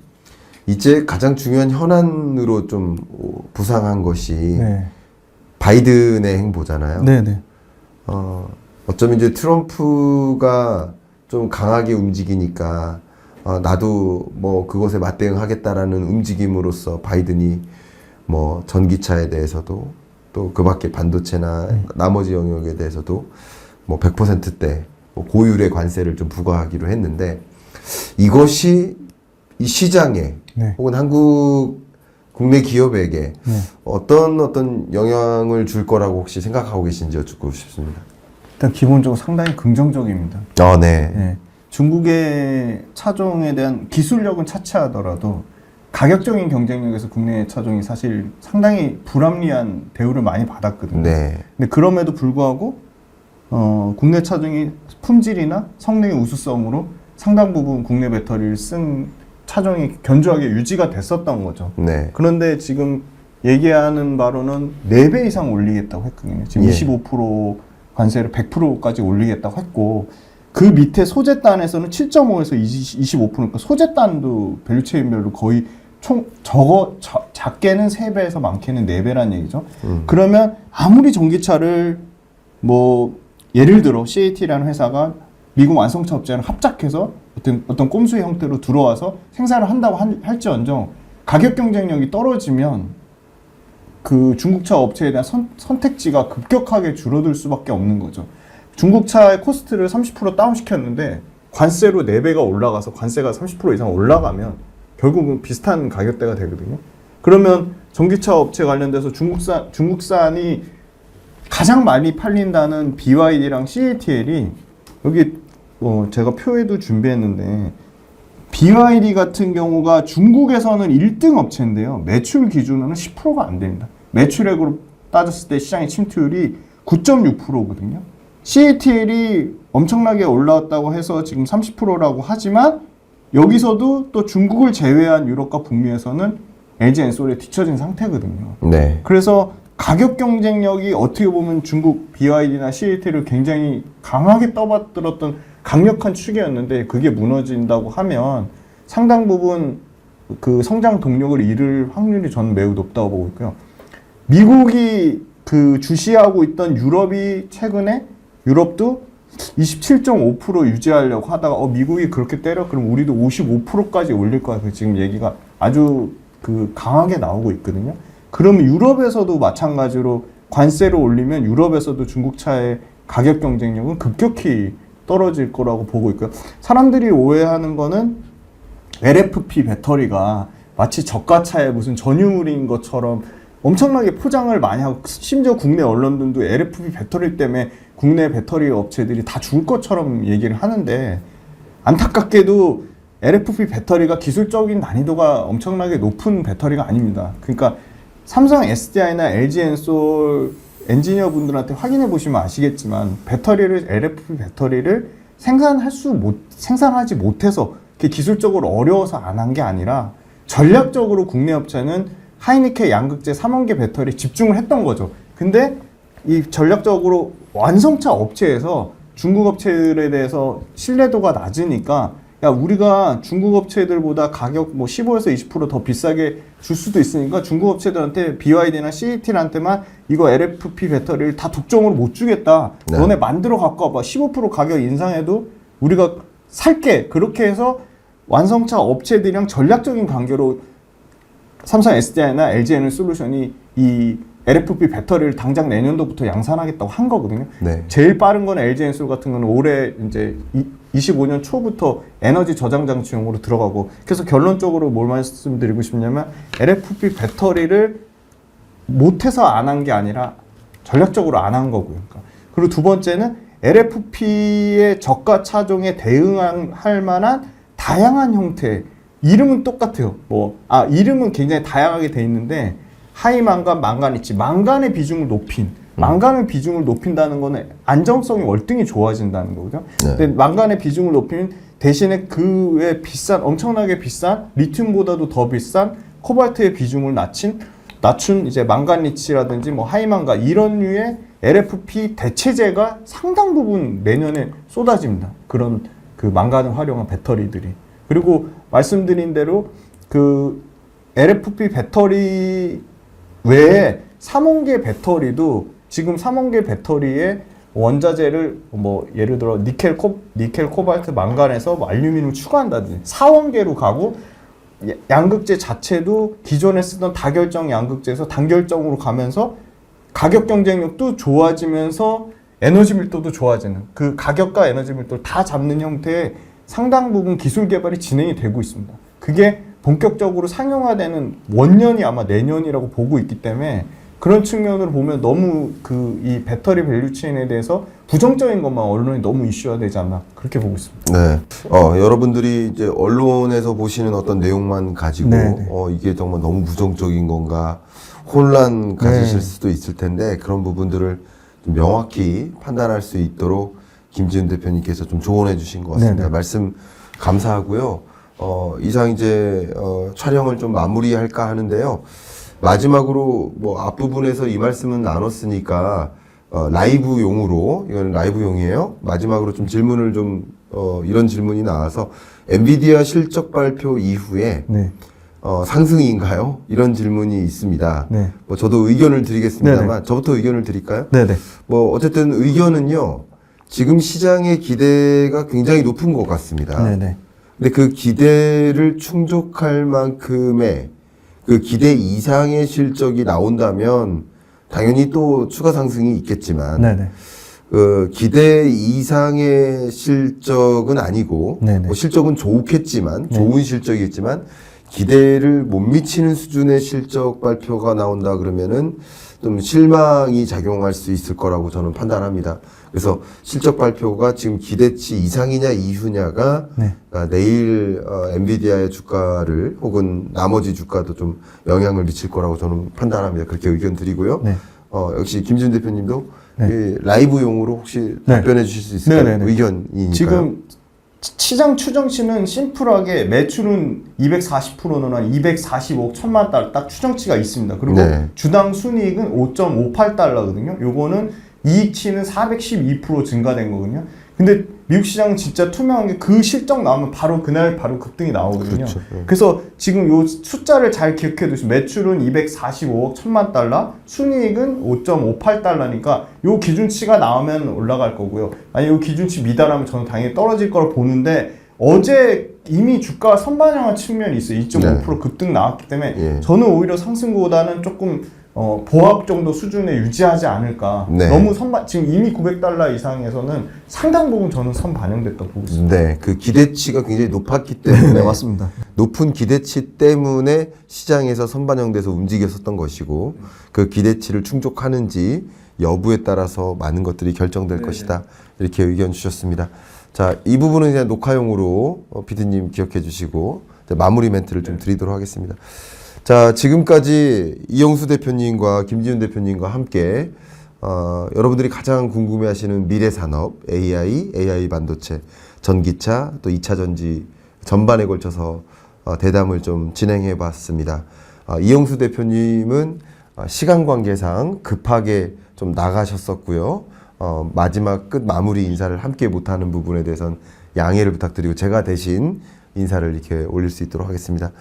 이제 가장 중요한 현안으로 좀 부상한 것이 네. 바이든의 행보잖아요. 네네. 어쩌면 이제 트럼프가 좀 강하게 움직이니까 나도 뭐 그것에 맞대응하겠다라는 움직임으로써 바이든이 뭐 전기차에 대해서도 또 그 밖에 반도체나 나머지 영역에 대해서도 뭐 100%대 뭐 고율의 관세를 좀 부과하기로 했는데 이것이 이 시장에 네. 혹은 한국 국내 기업에게 네. 어떤 영향을 줄 거라고 혹시 생각하고 계신지 여쭙고 싶습니다. 일단 기본적으로 상당히 긍정적입니다. 네. 네. 중국의 차종에 대한 기술력은 차치하더라도 가격적인 경쟁력에서 국내 차종이 사실 상당히 불합리한 대우를 많이 받았거든요. 네. 근데 그럼에도 불구하고 국내 차종이 품질이나 성능의 우수성으로 상당 부분 국내 배터리를 쓴 차종이 견조하게 유지가 됐었던 거죠. 네. 그런데 지금 얘기하는 바로는 4배 이상 올리겠다고 했거든요. 지금 예. 25% 관세를 100%까지 올리겠다고 했고 그 밑에 소재단에서는 7.5에서 25%니까 소재단도 밸류체인별로 거의 총 작게는 3배에서 많게는 4배란 얘기죠. 그러면 아무리 전기차를 뭐 예를 들어 CAT라는 회사가 미국 완성차 업체랑 합작해서 어떤 꼼수 형태로 들어와서 생산을 한다고 할지언정 가격 경쟁력이 떨어지면 그 중국차 업체에 대한 선택지가 급격하게 줄어들 수밖에 없는 거죠. 중국차의 코스트를 30% 다운시켰는데 관세로 4배가 올라가서 관세가 30% 이상 올라가면 결국은 비슷한 가격대가 되거든요. 그러면 전기차 업체 관련돼서 중국산이 가장 많이 팔린다는 BYD랑 CATL이 여기 제가 표에도 준비했는데 BYD 같은 경우가 중국에서는 1등 업체인데요. 매출 기준으로는 10%가 안 됩니다. 매출액으로 따졌을 때 시장의 침투율이 9.6%거든요. CATL이 엄청나게 올라왔다고 해서 지금 30%라고 하지만 여기서도 또 중국을 제외한 유럽과 북미에서는 LG 엔솔에 뒤처진 상태거든요. 네. 그래서 가격 경쟁력이 어떻게 보면 중국 BYD나 CATL을 굉장히 강하게 떠받들었던 강력한 축이었는데 그게 무너진다고 하면 상당 부분 그 성장 동력을 잃을 확률이 저는 매우 높다고 보고 있고요. 미국이 그 주시하고 있던 유럽이 최근에 유럽도 27.5% 유지하려고 하다가 미국이 그렇게 때려? 그럼 우리도 55%까지 올릴 거야. 지금 얘기가 아주 그 강하게 나오고 있거든요. 그러면 유럽에서도 마찬가지로 관세를 올리면 유럽에서도 중국차의 가격 경쟁력은 급격히 떨어질 거라고 보고 있고요. 사람들이 오해하는 거는 LFP 배터리가 마치 저가차의 무슨 전유물인 것처럼 엄청나게 포장을 많이 하고 심지어 국내 언론들도 LFP 배터리 때문에 국내 배터리 업체들이 다 죽을 것처럼 얘기를 하는데 안타깝게도 LFP 배터리가 기술적인 난이도가 엄청나게 높은 배터리가 아닙니다. 그러니까 삼성 SDI나 LG 엔솔 엔지니어 분들한테 확인해 보시면 아시겠지만 LFP 배터리를 생산하지 못해서 기술적으로 어려워서 안 한 게 아니라 전략적으로 국내 업체는 하이니케 양극재 3원계 배터리에 집중을 했던 거죠. 근데 이 전략적으로 완성차 업체에서 중국 업체들에 대해서 신뢰도가 낮으니까 야 우리가 중국 업체들보다 가격 뭐 15에서 20% 더 비싸게 줄 수도 있으니까 중국 업체들한테 BYD나 CATL한테만 이거 LFP 배터리를 다 독점으로 못 주겠다. 네. 너네 만들어 갖고 와봐. 15% 가격 인상해도 우리가 살게. 그렇게 해서 완성차 업체들이랑 전략적인 관계로 삼성 SDI나 LG 에너솔루션이 이 LFP 배터리를 당장 내년도부터 양산하겠다고 한 거거든요. 네. 제일 빠른 건 LG 엔솔 같은 거는 올해 이제 25년 초부터 에너지 저장 장치용으로 들어가고, 그래서 결론적으로 뭘 말씀드리고 싶냐면 LFP 배터리를 못해서 안 한 게 아니라 전략적으로 안 한 거고요. 그리고 두 번째는 LFP의 저가 차종에 대응할 만한 다양한 형태, 이름은 똑같아요. 이름은 굉장히 다양하게 돼 있는데 하이망간, 망간이치, 망간의 비중을 높인, 망간의 비중을 높인다는 거는 안정성이 월등히 좋아진다는 거거든요. 네. 근데 망간의 비중을 높이면 대신에 그 외 비싼, 엄청나게 비싼 리튬보다도 더 비싼 코발트의 비중을 낮춘 이제 망간리치라든지 뭐 하이망간 이런 류의 LFP 대체재가 상당 부분 내년에 쏟아집니다. 그런 그 망간을 활용한 배터리들이. 그리고 말씀드린 대로 그 LFP 배터리 외에 삼원계 배터리도 지금 삼원계 배터리에 원자재를 뭐 예를 들어 니켈, 코발트, 망간에서 뭐 알루미늄을 추가한다든지 4원계로 가고, 양극재 자체도 기존에 쓰던 다결정 양극재에서 단결정으로 가면서 가격 경쟁력도 좋아지면서 에너지 밀도도 좋아지는, 그 가격과 에너지 밀도를 다 잡는 형태의 상당 부분 기술 개발이 진행이 되고 있습니다. 그게 본격적으로 상용화되는 원년이 아마 내년이라고 보고 있기 때문에 그런 측면으로 보면 너무 이 배터리 밸류체인에 대해서 부정적인 것만 언론이 너무 이슈화되지 않나, 그렇게 보고 있습니다. 네. 여러분들이 이제 언론에서 보시는 어떤 내용만 가지고 네네. 이게 정말 너무 부정적인 건가 혼란 가지실 네. 수도 있을 텐데, 그런 부분들을 좀 명확히 판단할 수 있도록 김지은 대표님께서 좀 조언해 주신 것 같습니다. 네네. 말씀 감사하고요. 이상 이제 촬영을 좀 마무리할까 하는데요. 마지막으로 뭐 앞부분에서 이 말씀은 나눴으니까 라이브용으로, 이건 라이브용이에요. 마지막으로 좀 질문을 좀 이런 질문이 나와서 엔비디아 실적 발표 이후에 네. 상승인가요? 이런 질문이 있습니다. 네. 뭐 저도 의견을 드리겠습니다만, 네네. 저부터 의견을 드릴까요? 네네. 뭐 어쨌든 의견은요, 지금 시장의 기대가 굉장히 높은 것 같습니다. 네네. 근데 그 기대를 충족할 만큼의 그 기대 이상의 실적이 나온다면 당연히 또 추가 상승이 있겠지만, 네네. 그 기대 이상의 실적은 아니고, 네네. 뭐 실적은 좋겠지만, 네. 좋은 실적이겠지만 기대를 못 미치는 수준의 실적 발표가 나온다 그러면은 좀 실망이 작용할 수 있을 거라고 저는 판단합니다. 그래서 실적 발표가 지금 기대치 이상이냐 이후냐가 네. 내일 엔비디아의 주가를 혹은 나머지 주가도 좀 영향을 미칠 거라고 저는 판단합니다. 그렇게 의견 드리고요. 네. 역시 김지은 대표님도 네. 이 라이브용으로 혹시 네. 답변해 주실 수 있을까요? 네네네. 의견이니까요. 지금 시장 추정치는 심플하게 매출은 240%는 한 245억 1000만 달러 딱 추정치가 있습니다. 그리고 네. 주당 순이익은 5.58달러거든요. 요거는 이익치는 412% 증가된 거거든요. 근데 미국 시장은 진짜 투명한 게 그 실적 나오면 그날 바로 급등이 나오거든요. 그렇죠. 네. 그래서 지금 요 숫자를 잘 기억해 두시면 매출은 245억 1000만 달러, 순이익은 5.58달러니까 요 기준치가 나오면 올라갈 거고요. 아니 요 기준치 미달하면 저는 당연히 떨어질 거라 보는데, 어제 이미 주가가 선반영한 측면이 있어요. 2.5% 급등 나왔기 때문에 예. 저는 오히려 상승보다는 조금 보합 정도 수준에 유지하지 않을까. 네. 너무 지금 이미 900달러 이상에서는 상당 부분 저는 선 반영됐다고 보고 있습니다. 네, 그 기대치가 굉장히 높았기 때문에 맞습니다. 높은 기대치 때문에 시장에서 선반영돼서 움직였었던 것이고, 그 기대치를 충족하는지 여부에 따라서 많은 것들이 결정될 것이다. 이렇게 의견 주셨습니다. 자, 이 부분은 그냥 녹화용으로 피디님 기억해 주시고 마무리 멘트를 좀 드리도록 하겠습니다. 자, 지금까지 이영수 대표님과 김지은 대표님과 함께 여러분들이 가장 궁금해하시는 미래 산업, AI 반도체, 전기차, 또 2차 전지 전반에 걸쳐서 대담을 좀 진행해 봤습니다. 이영수 대표님은 시간 관계상 급하게 좀 나가셨었고요. 마지막 끝 마무리 인사를 함께 못하는 부분에 대해서는 양해를 부탁드리고 제가 대신 인사를 이렇게 올릴 수 있도록 하겠습니다.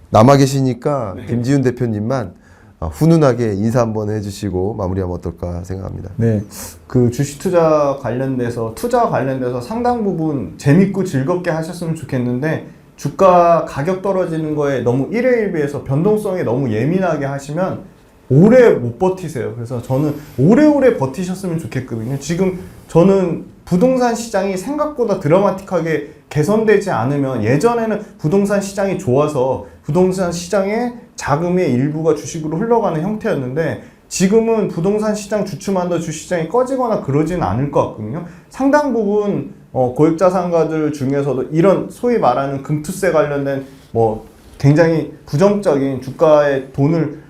남아 계시니까 김지훈 대표님만 훈훈하게 인사 한번 해주시고 마무리하면 어떨까 생각합니다. 네, 그 주식 투자 관련돼서 상당 부분 재밌고 즐겁게 하셨으면 좋겠는데 주가 가격 떨어지는 거에 너무 일회일비해서 변동성에 너무 예민하게 하시면 오래 못 버티세요. 그래서 저는 오래오래 버티셨으면 좋겠거든요. 지금 저는 부동산 시장이 생각보다 드라마틱하게 개선되지 않으면 예전에는 부동산 시장이 좋아서 부동산 시장에 자금의 일부가 주식으로 흘러가는 형태였는데 지금은 부동산 시장 주춤한다 주식시장이 꺼지거나 그러지는 않을 것 같거든요. 상당 부분 고액자산가들 중에서도 이런 소위 말하는 금투세 관련된 뭐 굉장히 부정적인 주가에 돈을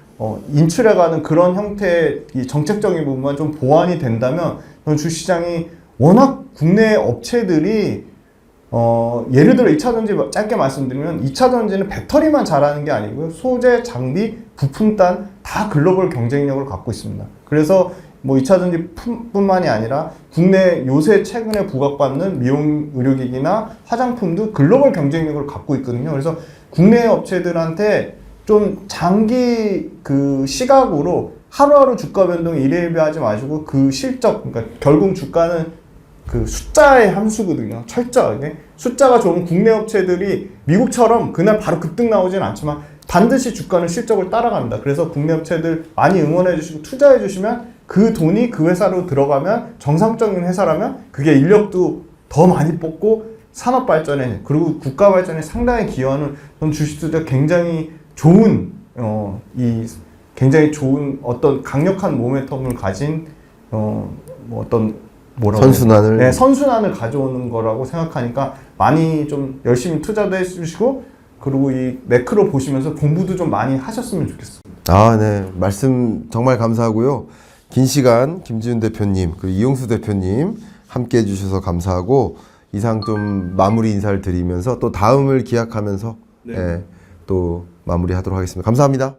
인출해가는 그런 형태의 이 정책적인 부분만 좀 보완이 된다면 저는 주식시장이 워낙 국내 업체들이 예를 들어 2차전지 짧게 말씀드리면 2차전지는 배터리만 잘하는 게 아니고요. 소재, 장비, 부품단 다 글로벌 경쟁력을 갖고 있습니다. 그래서 뭐 2차전지 뿐만이 아니라 국내 요새 최근에 부각받는 미용 의료기기나 화장품도 글로벌 경쟁력을 갖고 있거든요. 그래서 국내 업체들한테 좀 장기 그 시각으로 하루하루 주가 변동이 일회일비하지 마시고 그 실적, 그러니까 결국 주가는 그 숫자의 함수거든요. 철저하게 숫자가 좋은 국내 업체들이 미국처럼 그날 바로 급등 나오진 않지만 반드시 주가는 실적을 따라갑니다. 그래서 국내 업체들 많이 응원해 주시고 투자해 주시면 그 돈이 그 회사로 들어가면 정상적인 회사라면 그게 인력도 더 많이 뽑고 산업 발전에 그리고 국가 발전에 상당히 기여하는 그런 주식 투자 굉장히 좋은 굉장히 좋은 어떤 강력한 모멘텀을 가진 뭐 어떤 선순환을 네, 선순환을 가져오는 거라고 생각하니까 많이 좀 열심히 투자도 해주시고 그리고 이 매크로 보시면서 공부도 좀 많이 하셨으면 좋겠습니다. 네. 말씀 정말 감사하고요. 긴 시간 김지훈 대표님 그리고 이용수 대표님 함께 해주셔서 감사하고 이상 좀 마무리 인사를 드리면서 또 다음을 기약하면서 또 마무리하도록 하겠습니다. 감사합니다.